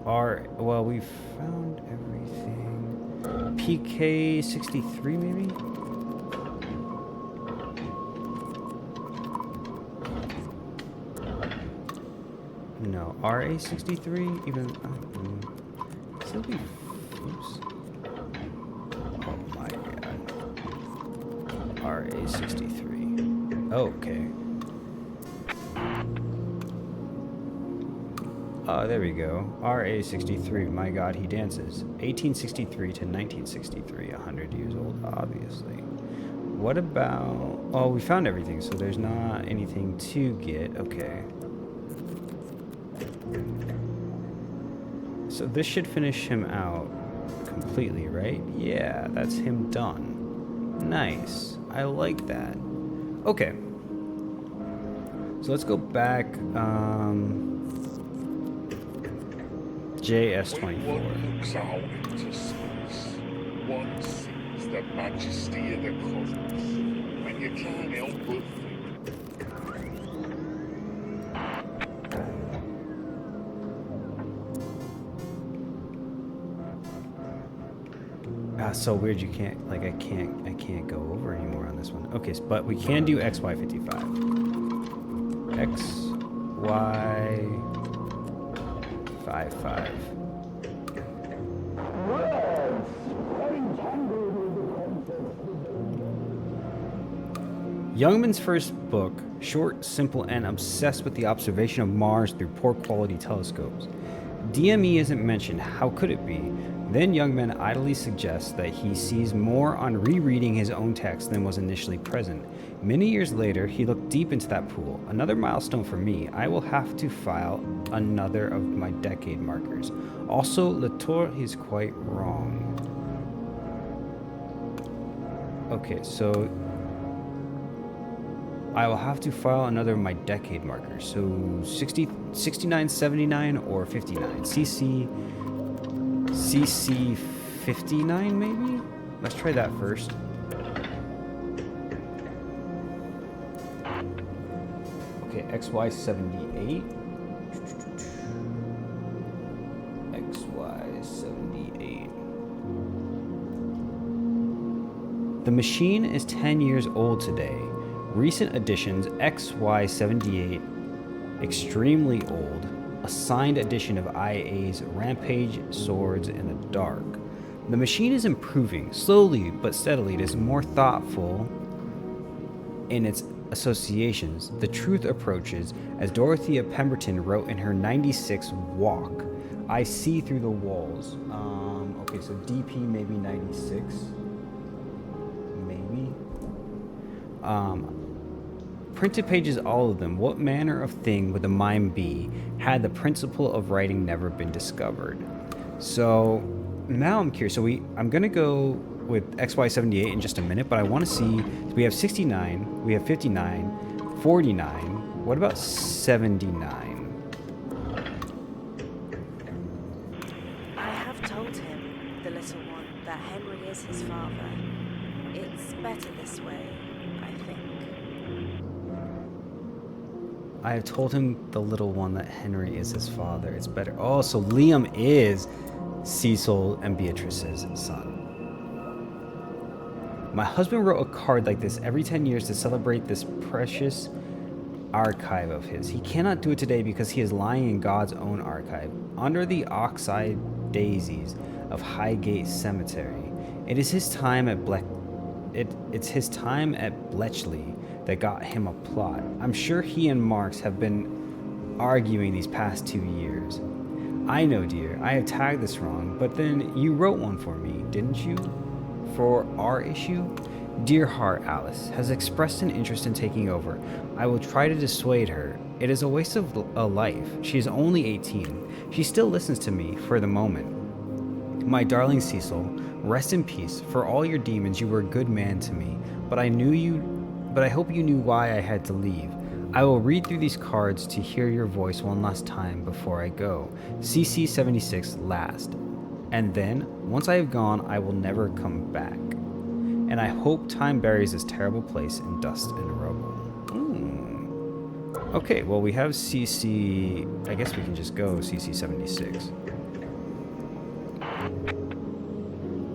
well, we've found everything. PK 63 maybe? No, RA 63 even. Still be. Oops. Oh my God. RA 63. Okay. Oh, there we go. RA 63. My God, he dances. 1863 to 1963. 100 years old, obviously. What about... Oh, we found everything, so there's not anything to get. Okay. So this should finish him out completely, right? Yeah, that's him done. Nice. I like that. Okay. So let's go back. JS24. When one looks out into space, one sees the majesty of the cosmos, and you can't help but think. So weird you can't, like, I can't go over anymore on this one. Okay, but we can do XY55. XY55. Youngman's first book, short, simple, and obsessed with the observation of Mars through poor quality telescopes. DME isn't mentioned, how could it be? Then Youngman idly suggests that he sees more on rereading his own text than was initially present. Many years later, he looked deep into that pool. Another milestone for me. I will have to file another of my decade markers. Also, Latour is quite wrong. Okay, so I will have to file another of my decade markers. So 60, 69, 79, or 59. CC 59 maybe? Let's try that first. Okay, XY 78. XY 78. The machine is 10 years old today. Recent additions XY 78, extremely old. A signed edition of IA's Rampage Swords in the Dark. The machine is improving, slowly but steadily. It is more thoughtful in its associations. The truth approaches, as Dorothea Pemberton wrote in her 96 Walk. I see through the walls. Okay, so DP maybe 96. Maybe. Printed pages, all of them. What manner of thing would the mime be had the principle of writing never been discovered? So now I'm curious. So I'm gonna go with XY78 in just a minute, but I want to see. We have 69, we have 59, 49. What about 79? I have told him, the little one, that Henry is his father. It's better this way, I think. I have told him, the little one, that Henry is his father. It's better. Oh, so Liam is Cecil and Beatrice's son. My husband wrote a card like this every 10 years to celebrate this precious archive of his. He cannot do it today because he is lying in God's own archive, under the oxeye daisies of Highgate Cemetery. It is his time at It's his time at Bletchley that got him a plot. I'm sure he and Marx have been arguing these past 2 years. I know, dear, I have tagged this wrong, but then you wrote one for me, didn't you? For our issue? Dear heart, Alice has expressed an interest in taking over. I will try to dissuade her. It is a waste of a life. She is only 18. She still listens to me for the moment. My darling Cecil, rest in peace. For all your demons, you were a good man to me, but I hope you knew why I had to leave. I will read through these cards to hear your voice one last time before I go. CC 76 last. And then, once I have gone, I will never come back. And I hope time buries this terrible place in dust and rubble. Okay, well, we have CC... I guess we can just go CC 76.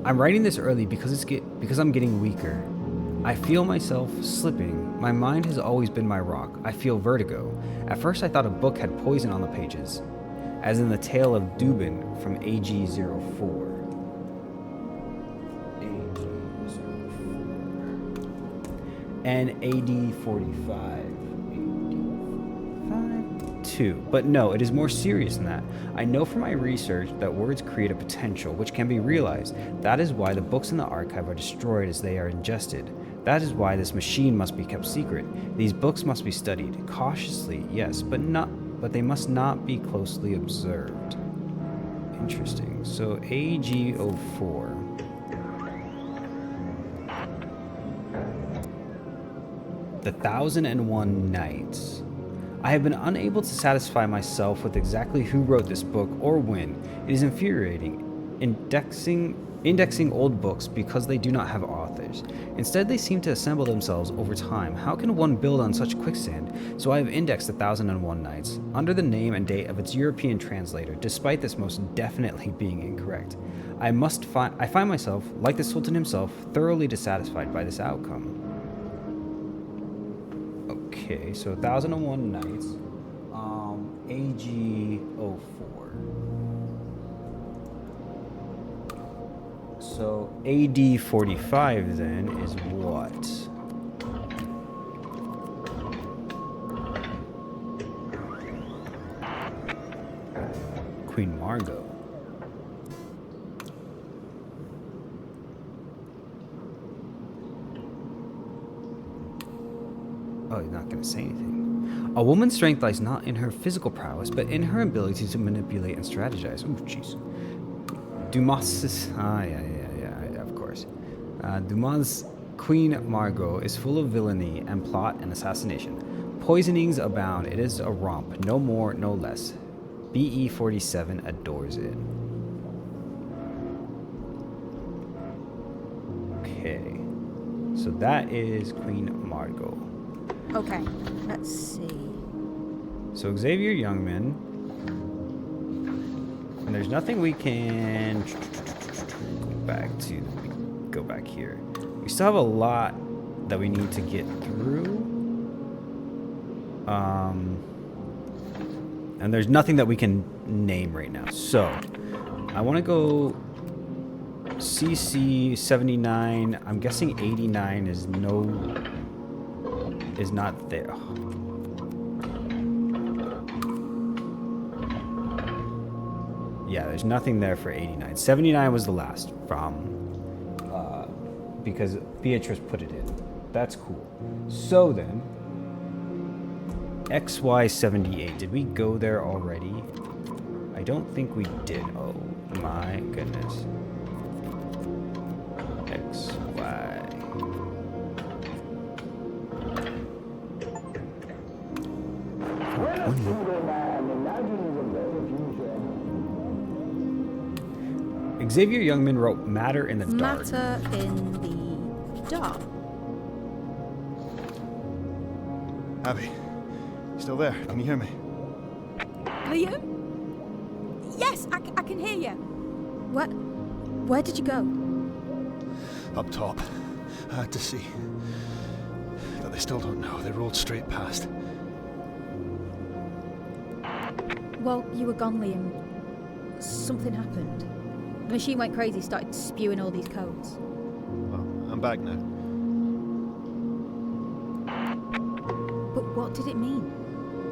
I'm writing this early because I'm getting weaker. I feel myself slipping. My mind has always been my rock. I feel vertigo. At first I thought a book had poison on the pages, as in the tale of Dubin from AG04. And AD45. But no, it is more serious than that. I know from my research that words create a potential which can be realized. That is why the books in the archive are destroyed as they are ingested. That is why this machine must be kept secret. These books must be studied cautiously, yes, but they must not be closely observed. Interesting. So AG04. The 1001 Nights. I have been unable to satisfy myself with exactly who wrote this book or when. It is infuriating. Indexing old books because they do not have authors. Instead, they seem to assemble themselves over time. How can one build on such quicksand? So I have indexed the 1001 Nights under the name and date of its European translator, despite this most definitely being incorrect. I find myself, like the Sultan himself, thoroughly dissatisfied by this outcome. Okay, so 1001 Nights, AG04. So AD45 then is what? Queen Margot. Oh, he's not going to say anything. A woman's strength lies not in her physical prowess, but in her ability to manipulate and strategize. Ooh, jeez. Dumas' of course. Dumas' Queen Margot is full of villainy and plot and assassination. Poisonings abound. It is a romp, no more, no less. BE47 adores it. Okay. So that is Queen Margot. Okay, let's see. So Xavier Youngman. And there's nothing we can go back here. We still have a lot that we need to get through. And there's nothing that we can name right now. So I want to go CC 79. I'm guessing 89 is not there. Yeah, there's nothing there for 89. 79 was the last from because Beatrice put it in. That's cool. So then XY78. Did we go there already? I don't think we did. Oh my goodness. XY. Xavier Youngman wrote Matter in the Dark. Matter in the dark. Abby, you still there? Can you hear me? Liam? Yes, I can hear you. Where did you go? Up top. I had to see. But they still don't know. They rolled straight past. Well, you were gone, Liam. Something happened. The machine went crazy, started spewing all these codes. Well, I'm back now. But what did it mean?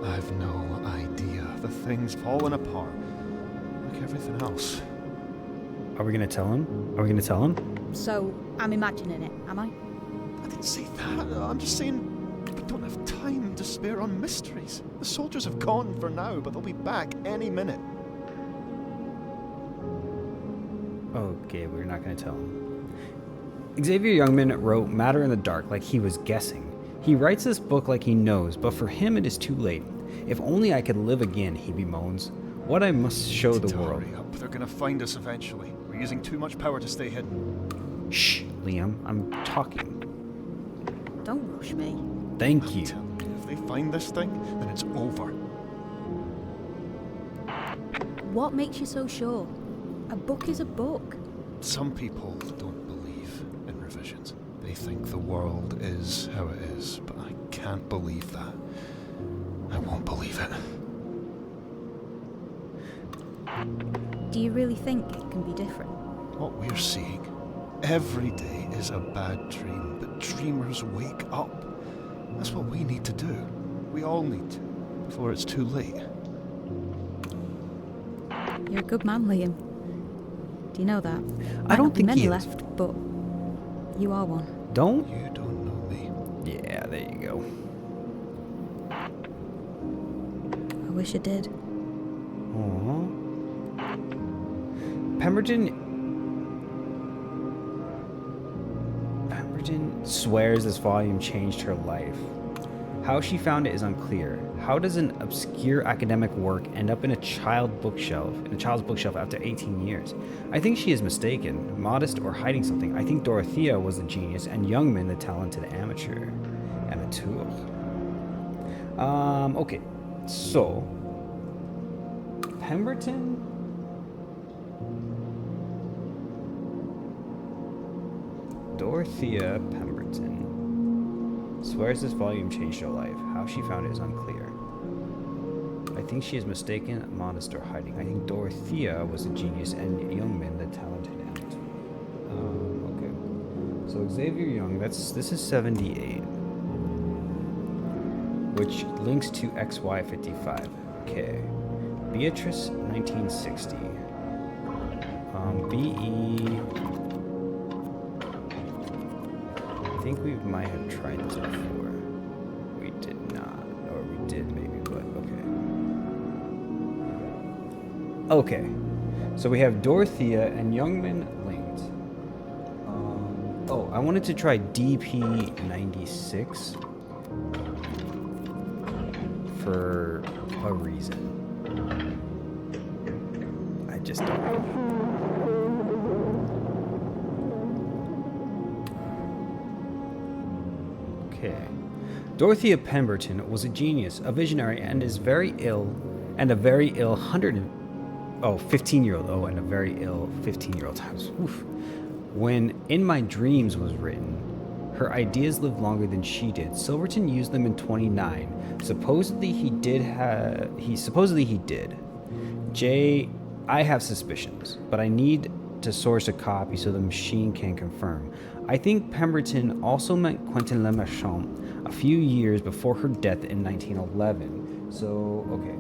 I've no idea. The thing's fallen apart. Like everything else. Are we gonna tell him? So, I'm imagining it, am I? I didn't say that. I'm just saying we don't have time to spare on mysteries. The soldiers have gone for now, but they'll be back any minute. Okay, we're not going to tell him. Xavier Youngman wrote Matter in the Dark like he was guessing. He writes this book like he knows, but for him it is too late. If only I could live again, he bemoans. What I must show the world. Hurry up. They're going to find us eventually. We're using too much power to stay hidden. Shh, Liam. I'm talking. Don't rush me. Thank you. If they find this thing, then it's over. What makes you so sure? A book is a book. Some people don't believe in revisions. They think the world is how it is, but I can't believe that. I won't believe it. Do you really think it can be different? What we're seeing every day is a bad dream, but dreamers wake up. That's what we need to do. We all need to, before it's too late. You're a good man, Liam. Do you know that? I don't think many he is. left, but you are one. Don't? You don't know Yeah, there you go. I wish I did. Aww. Pemberton swears this volume changed her life. How she found it is unclear. How does an obscure academic work end up in a child's bookshelf after 18 years? I think she is mistaken, modest or hiding something. I think Dorothea was the genius and Youngman the talented amateur. Okay. So Pemberton Dorothea Pemberton swears this volume changed her life. How she found it is unclear. I think she is mistaken, modest, or hiding. I think Dorothea was a genius and Youngman the talented amateur. Okay. So Xavier Young, this is 78. Which links to XY55. Okay. Beatrice, 1960. BE... I think we might have tried this before. We did not. Or we did maybe, but okay. Okay. So we have Dorothea and Youngman linked. I wanted to try DP96 for a reason. I just don't know. Okay. Dorothea Pemberton was a genius, a visionary, and a very ill 15-year-old. Oh, and a very ill 15-year-old times. Oof. When In My Dreams was written, her ideas lived longer than she did. Silverton used them in 29. Supposedly he did. I have suspicions, but I need to source a copy so the machine can confirm. I think Pemberton also meant Quentin Le Marchand a few years before her death in 1911. So, okay.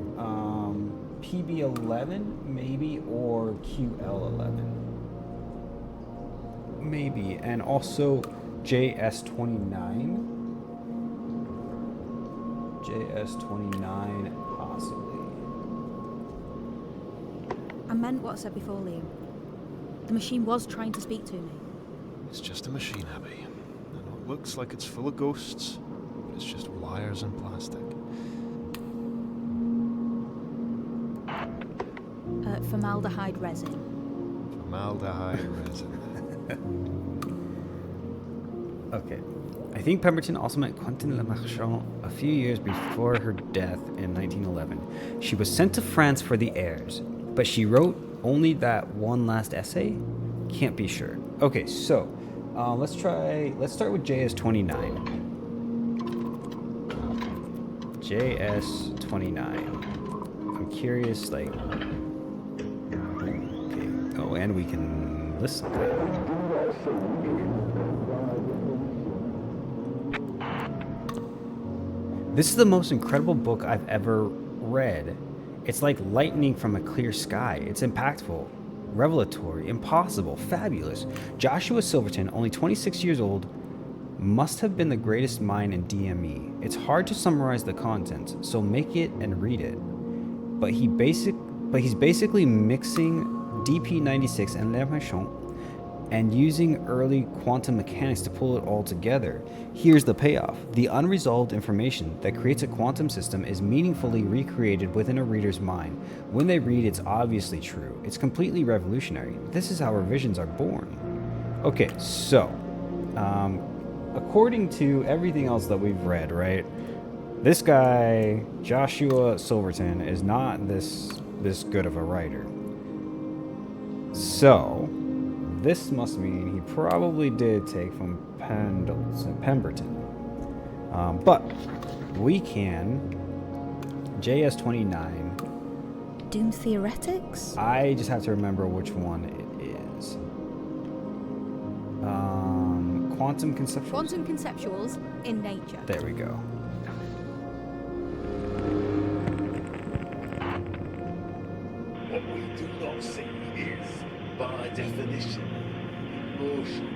PB11, maybe, or QL11. Maybe. And also JS29. JS29, possibly. I meant what I said before, Liam. The machine was trying to speak to me. It's just a machine, Abby. I know it looks like it's full of ghosts, but it's just wires and plastic. Formaldehyde resin. Formaldehyde resin. Okay. I think Pemberton also met Quentin Le Marchand a few years before her death in 1911. She was sent to France for the heirs, but she wrote only that one last essay? Can't be sure. Okay, so let's start with JS29. JS29. I'm curious, like... Okay. Oh, and we can listen to it. This is the most incredible book I've ever read. It's like lightning from a clear sky. It's impactful, revelatory, impossible, fabulous. Joshua Silverton, only 26 years old, must have been the greatest mind in DME. It's hard to summarize the content, so make it and read it. But he's basically mixing DP96 and Le Marchand and using early quantum mechanics to pull it all together. Here's the payoff. The unresolved information that creates a quantum system is meaningfully recreated within a reader's mind. When they read, it's obviously true. It's completely revolutionary. This is how revisions are born. Okay, so, according to everything else that we've read, right, this guy, Joshua Silverton, is not this good of a writer. So, this must mean he probably did take from Pemberton. But we can JS29. Doom Theoretics? I just have to remember which one it is. Quantum Conceptuals? Quantum Conceptuals in Nature. There we go. What we do not see is, by definition, emotion.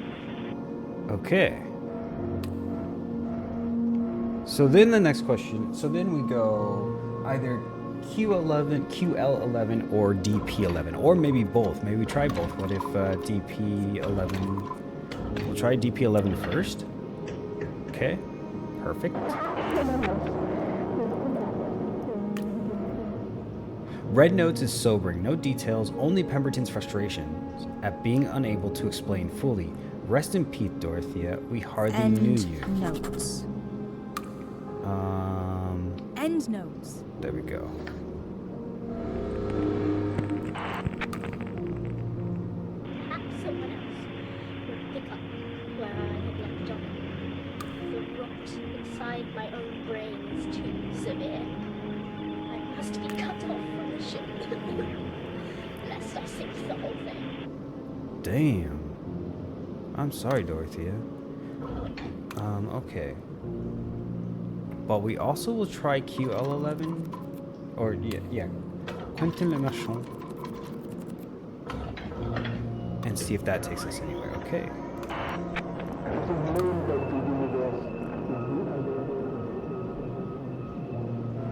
Okay. So then the next question. So then we go either QL11, or DP11, or maybe both. Maybe we try both. What if DP11? We'll try DP11 first. Okay, perfect. Red Notes is sobering. No details, only Pemberton's frustrations at being unable to explain fully. Rest in peace, Dorothea. We hardly knew you. End notes. End notes. There we go. Perhaps someone else would pick up where I had left off. The rot inside my own brain is too severe. I must be cut off from the ship, lest I sink the whole thing. Damn. I'm sorry, Dorothea. Okay. But we also will try QL11. Or, yeah. Quentin Le Marchand. And see if that takes us anywhere. Okay.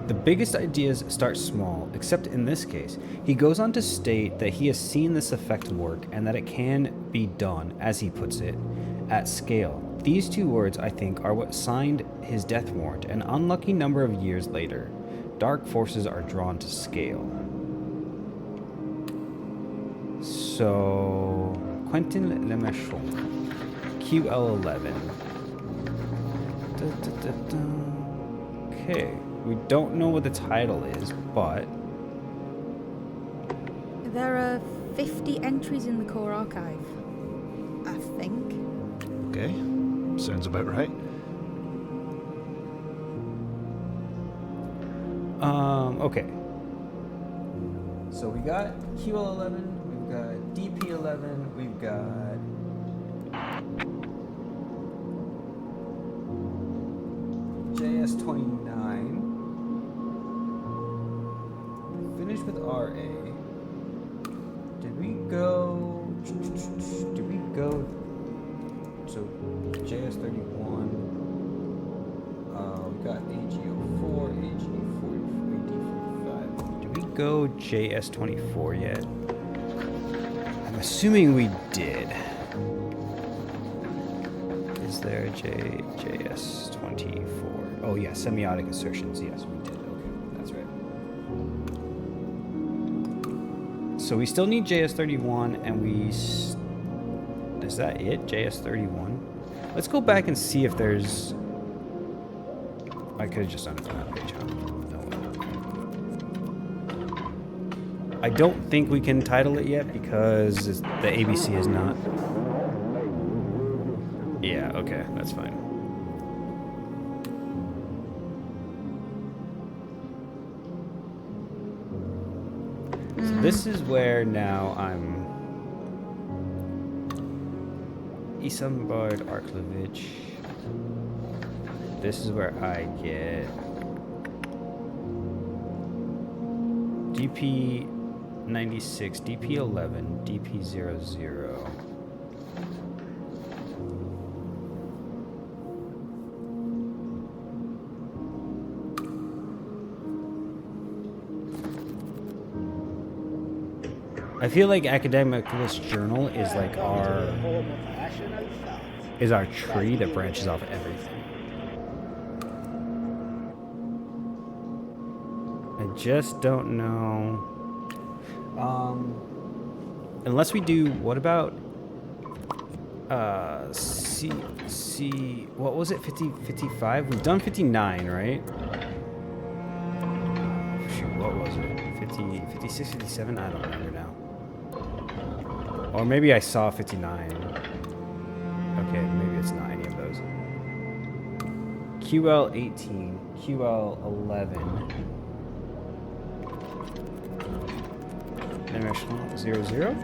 The biggest ideas start small, except in this case. He goes on to state that he has seen this effect work and that it can be done, as he puts it, at scale. These two words, I think, are what signed his death warrant an unlucky number of years later. Dark forces are drawn to scale. So, Quentin Le Marchand, QL11. Okay. We don't know what the title is, but There are 50 entries in the core archive, I think. Okay, sounds about right. Okay. So we got QL11, we've got DP11, we've got JS-29. Finished with RA. Did we go? So JS-31. We got AG04, AG44, AD45. Did we go JS-24 yet? I'm assuming we did. Is there a JS-24? Oh yeah, semiotic assertions. Yes, we did. Okay, that's right. So we still need JS-31, and is that it? JS-31? Let's go back and see if there's... I could have just done it on that page, huh? No. I don't think we can title it yet because the ABC is not... Yeah, okay, that's fine. So this is where now I'm... Isambard Arklovich. This is where I get... DP96, DP11, DP00. I feel like Academicalist Journal is like our tree that branches off everything. I just don't know. Unless we do, what about what was it, 55? We've done 59, right? Shoot, what was it? 56, 57? I don't remember now. Or maybe I saw 59. Okay, maybe it's not any of those. QL18, QL11. Dimensional 00.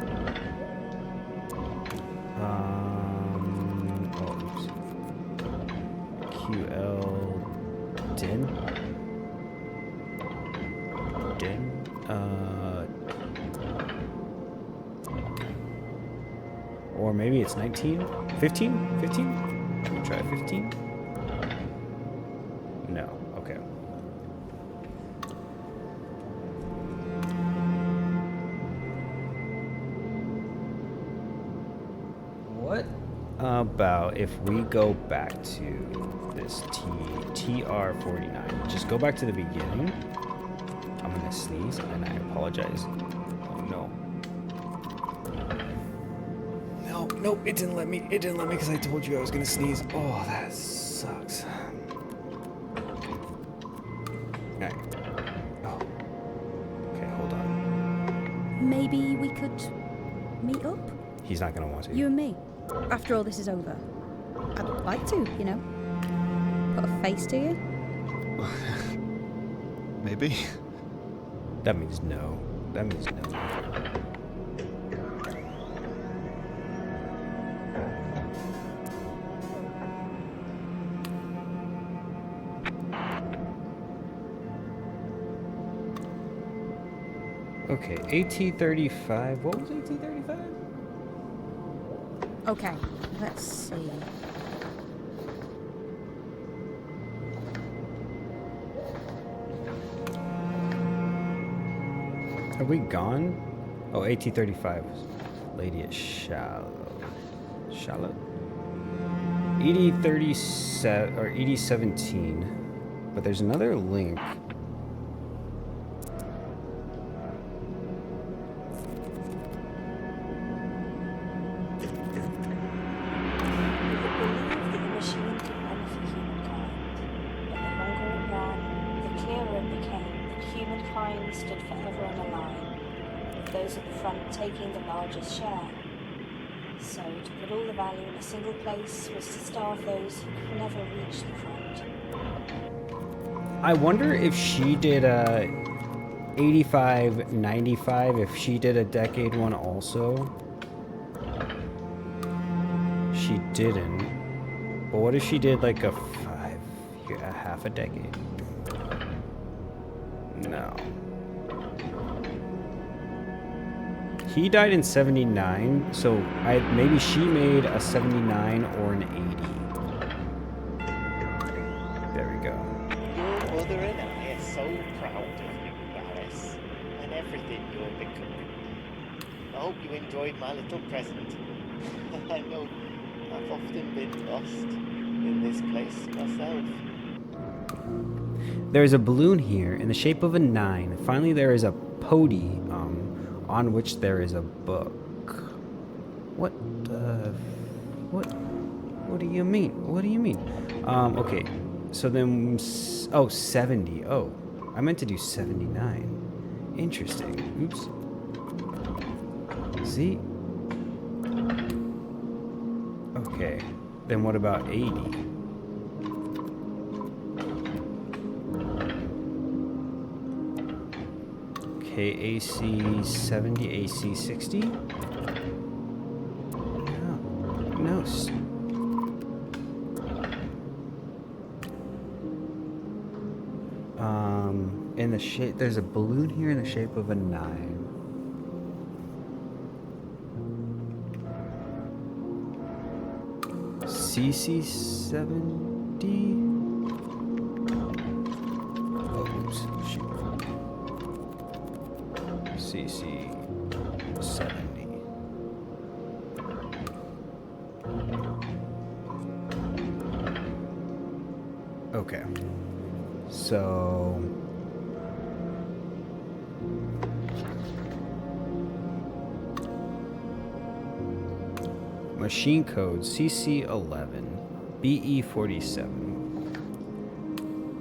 Oops. QL10. Or maybe it's 19? 15? 15? Let me try 15. No. Okay. What about if we go back to this TR-49? Just go back to the beginning. I'm gonna sneeze and I apologize. Oh no. No, nope, it didn't let me. It didn't let me because I told you I was gonna sneeze. Oh, that sucks. Alright. Oh. Okay, hold on. Maybe we could meet up? He's not gonna want to. You and me. After all this is over. I'd like to, you know. Put a face to you. Maybe. That means no. That means no. Okay, AT-35. What was AT-35? Okay, let's see. Are we gone? Oh, AT-35. Lady at Shallow. Shallow? ED-37 or ED-17. But there's another link. Stood forever in a line, with those at the front taking the largest share. So, to put all the value in a single place was to starve those who could never reach the front. I wonder if she did a 85, 95, if she did a decade one also. She didn't. But what if she did like a half a decade? No. He died in 79, so maybe she made a 79 or an 80. There we go. Your mother and I are so proud of you, Alice, and everything you're becoming. I hope you enjoyed my little present. I know I've often been lost in this place myself. There is a balloon here in the shape of a 9. Finally, there is a podium on which there is a book. What do you mean? What do you mean? Okay, so then, 70. Oh, I meant to do 79. Interesting. Oops. See? Okay, then what about 80? Okay, AC 70, AC 60? No. In the shape, there's a balloon here in the shape of a 9. CC 70? Oh, oops, shoot. CC 70. Okay. So machine code CC11 BE47.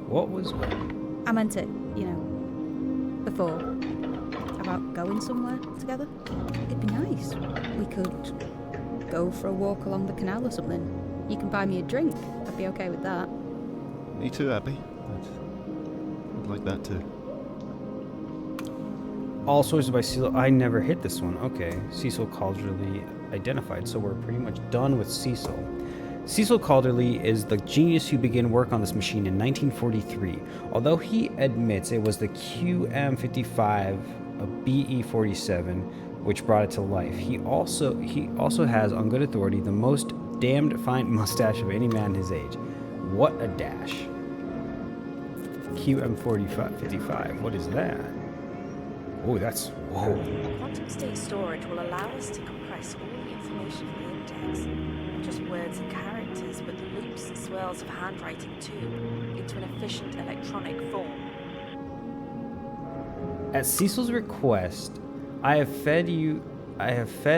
What was I meant it, you know, before. About going somewhere together. It'd be nice. We could go for a walk along the canal or something. You can buy me a drink. I'd be okay with that. Me too, Abby. I'd like that too. All sources by Cecil. I never hit this one. Okay. Cecil Calderly identified. So we're pretty much done with Cecil. Cecil Calderly is the genius who began work on this machine in 1943. Although he admits it was the QM55 a BE47 which brought it to life. He also has, on good authority, the most damned fine mustache of any man his age. What a dash. QM55. What is that? Oh, that's... Whoa. Quantum state storage will allow us to compress all the information from the index, not just words and characters, but the loops and swirls of handwriting too, into an efficient electronic form. At Cecil's request, I have fed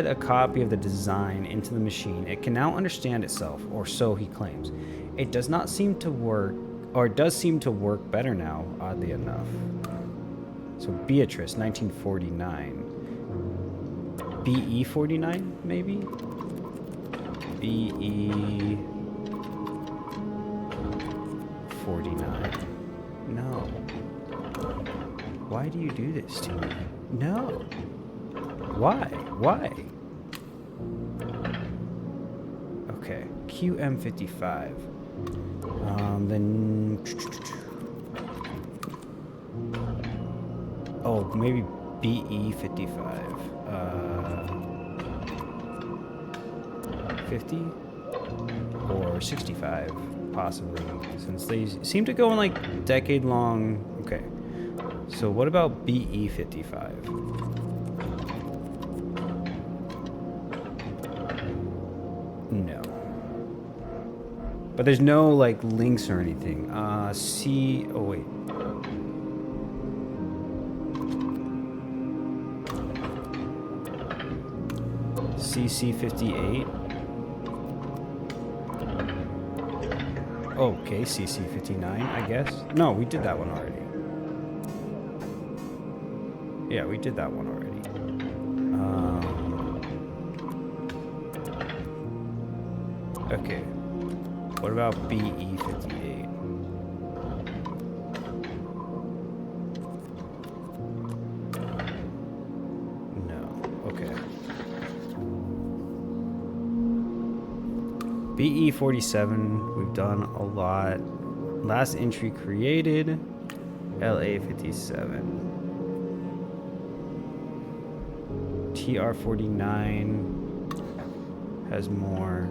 a copy of the design into the machine. It can now understand itself, or so he claims. It does not seem to work, or it does seem to work better now, oddly enough. So Beatrice, 1949. BE 49, maybe? BE 49. No. Why do you do this to me? No. Why? Why? Okay, QM55. Then... Oh, maybe BE55. 50? Or 65, possibly. Since they seem to go in like decade-long... Okay. So what about BE55? No. But there's no like links or anything. C... Oh, wait. CC58. Okay, CC59, I guess. No, we did that one already. Yeah, we did that one already. Okay. What about BE58? No. Okay. BE47, we've done a lot. Last entry created, LA57. TR-49 has more.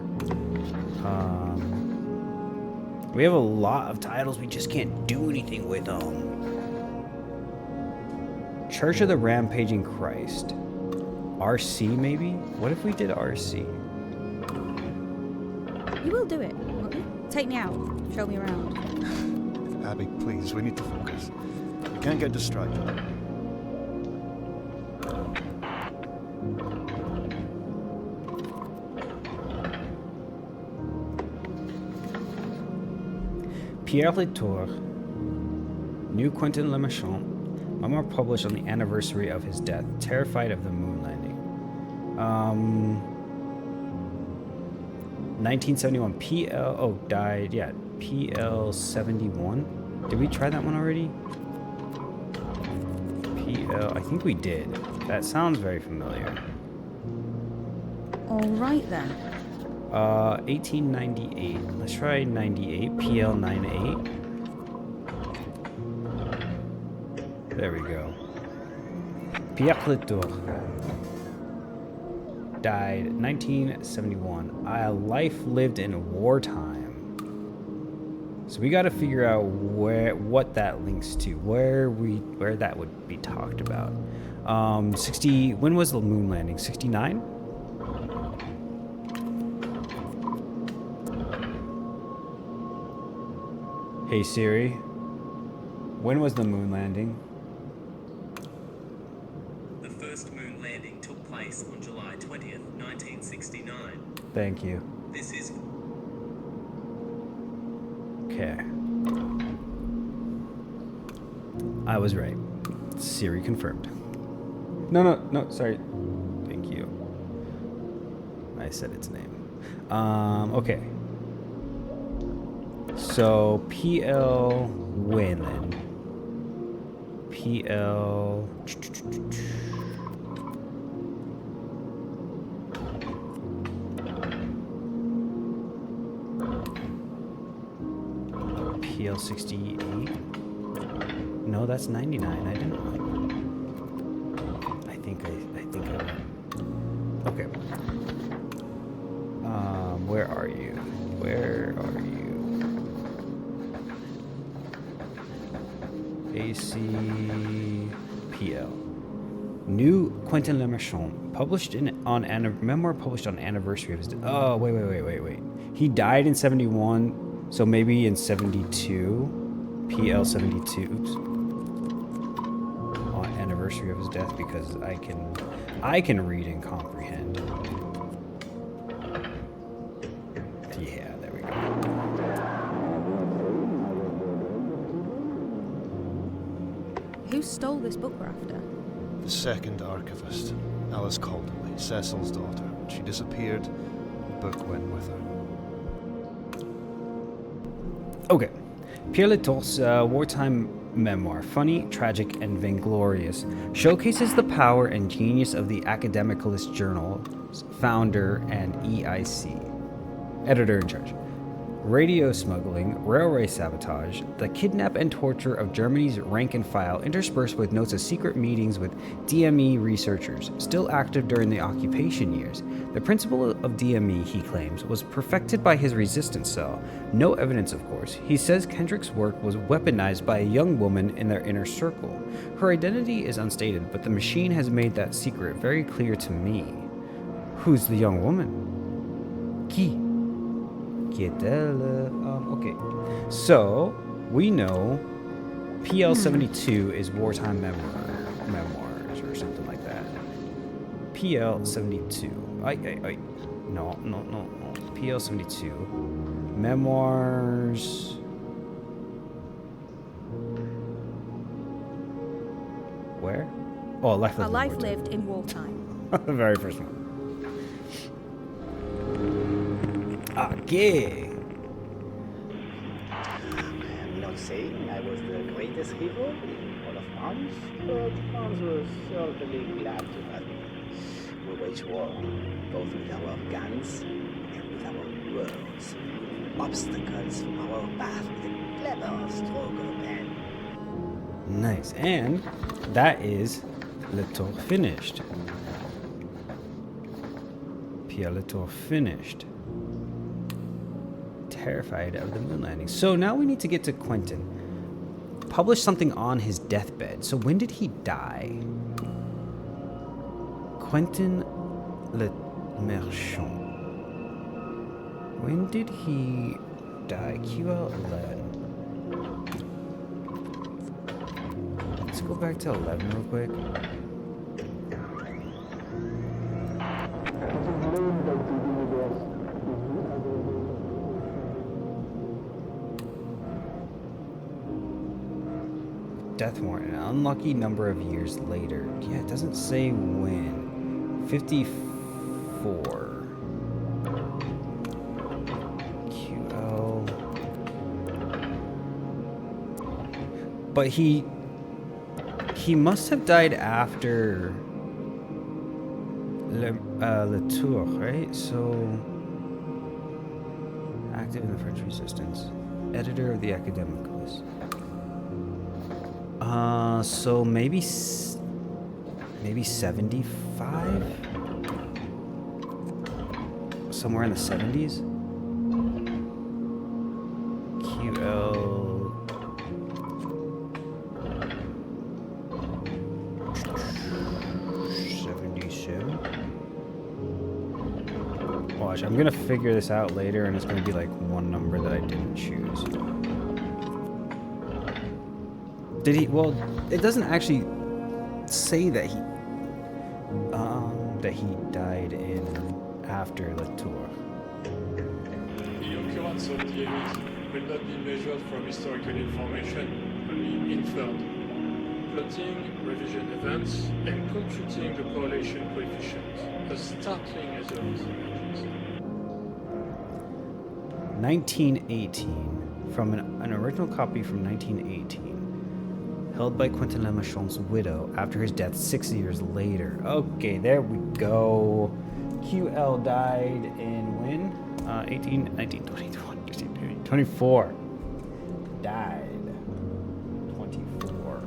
We have a lot of titles, we just can't do anything with them. Church of the Rampaging Christ. RC, maybe? What if we did RC? You will do it, won't you? Take me out. Show me around. Abby, please, we need to focus. We can't get distracted. Pierre Latour, New Quentin Le Marchand, memoir published on the anniversary of his death, terrified of the moon landing. 1971, PL, oh, died, yeah, PL71. Did we try that one already? PL, I think we did. That sounds very familiar. All right then. 1898. Let's try 98. PL98. There we go. Pierre Latour. Died 1971. A life lived in wartime. So we got to figure out what that links to, where that would be talked about. 60. When was the moon landing? 69. Hey Siri, when was the moon landing? The first moon landing took place on July 20th, 1969. Thank you. This is... Okay. I was right. Siri confirmed. No, sorry. Thank you. I said its name. Okay. So, PL Wayland. PL... PL 68. No, that's 99. I didn't. I think I. Okay. Where are you? Where are you? me see. PL. New Quentin Lemerchon, published memoir published on anniversary of his. Oh, wait. He died in 71, so maybe in 72. PL 72. Oops. On anniversary of his death, because I can read and comprehend. Yeah, there we go. Who stole this book we're after? The second archivist, Alice Calderway, Cecil's daughter. She disappeared. The book went with her. Okay. Pierre Latour's wartime memoir, funny, tragic, and vainglorious, showcases the power and genius of the Academicalist Journal's founder and EIC, editor-in-charge. Radio smuggling, railway sabotage, the kidnap and torture of Germany's rank and file, interspersed with notes of secret meetings with DME researchers, still active during the occupation years. The principle of DME, he claims, was perfected by his resistance cell. No evidence, of course. He says Kendrick's work was weaponized by a young woman in their inner circle. Her identity is unstated, but the machine has made that secret very clear to me. Who's the young woman? Qui? Okay, so we know PL-72 is wartime memoirs or something like that. PL-72. No. PL-72 memoirs. Where? Oh, life lived. A life lived in wartime. The very first one. Okay. I am not saying I was the greatest hero in all of France, but France was certainly glad to have me. We wage war, both with our guns and with our words, obstacles from our path with a clever stroke of a pen. Nice. And that is Latour finished. Pierre Latour finished. Terrified of the moon landing. So now we need to get to Quentin. Published something on his deathbed. So when did he die? Quentin Lemerchon. When did he die? QL11. Let's go back to 11 real quick. Death warrant, an unlucky number of years later. Yeah, it doesn't say when. 54. QL. But he must have died after Latour, right? So, active in the French Resistance. Editor of the Academicalist. So maybe 75? Somewhere in the 70s? QL... Watch, I'm gonna figure this out later and it's gonna be like one number that I didn't choose. Did he? Well, it doesn't actually say that he died in after Latour. The occurrence of DMEs will not be measured from historical information, only inferred. Plotting revision events and computing the correlation coefficient. A startling result emerges. 1918, from an original copy from 1918. Held by Quentin Lemerchon's widow after his death 6 years later. Okay, there we go. QL died in when? 18, 19, 20, 21, 24. Died. 24.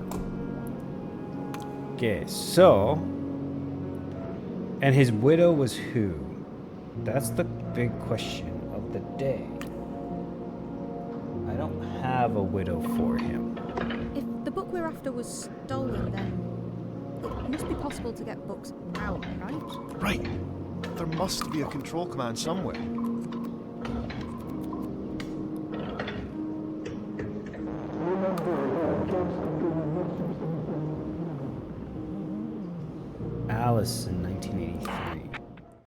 Okay, so... And his widow was who? That's the big question of the day. I don't have a widow for him. If the book we're drafter was stolen, then it must be possible to get books out, right? Right. There must be a control command somewhere. Alice in 1983.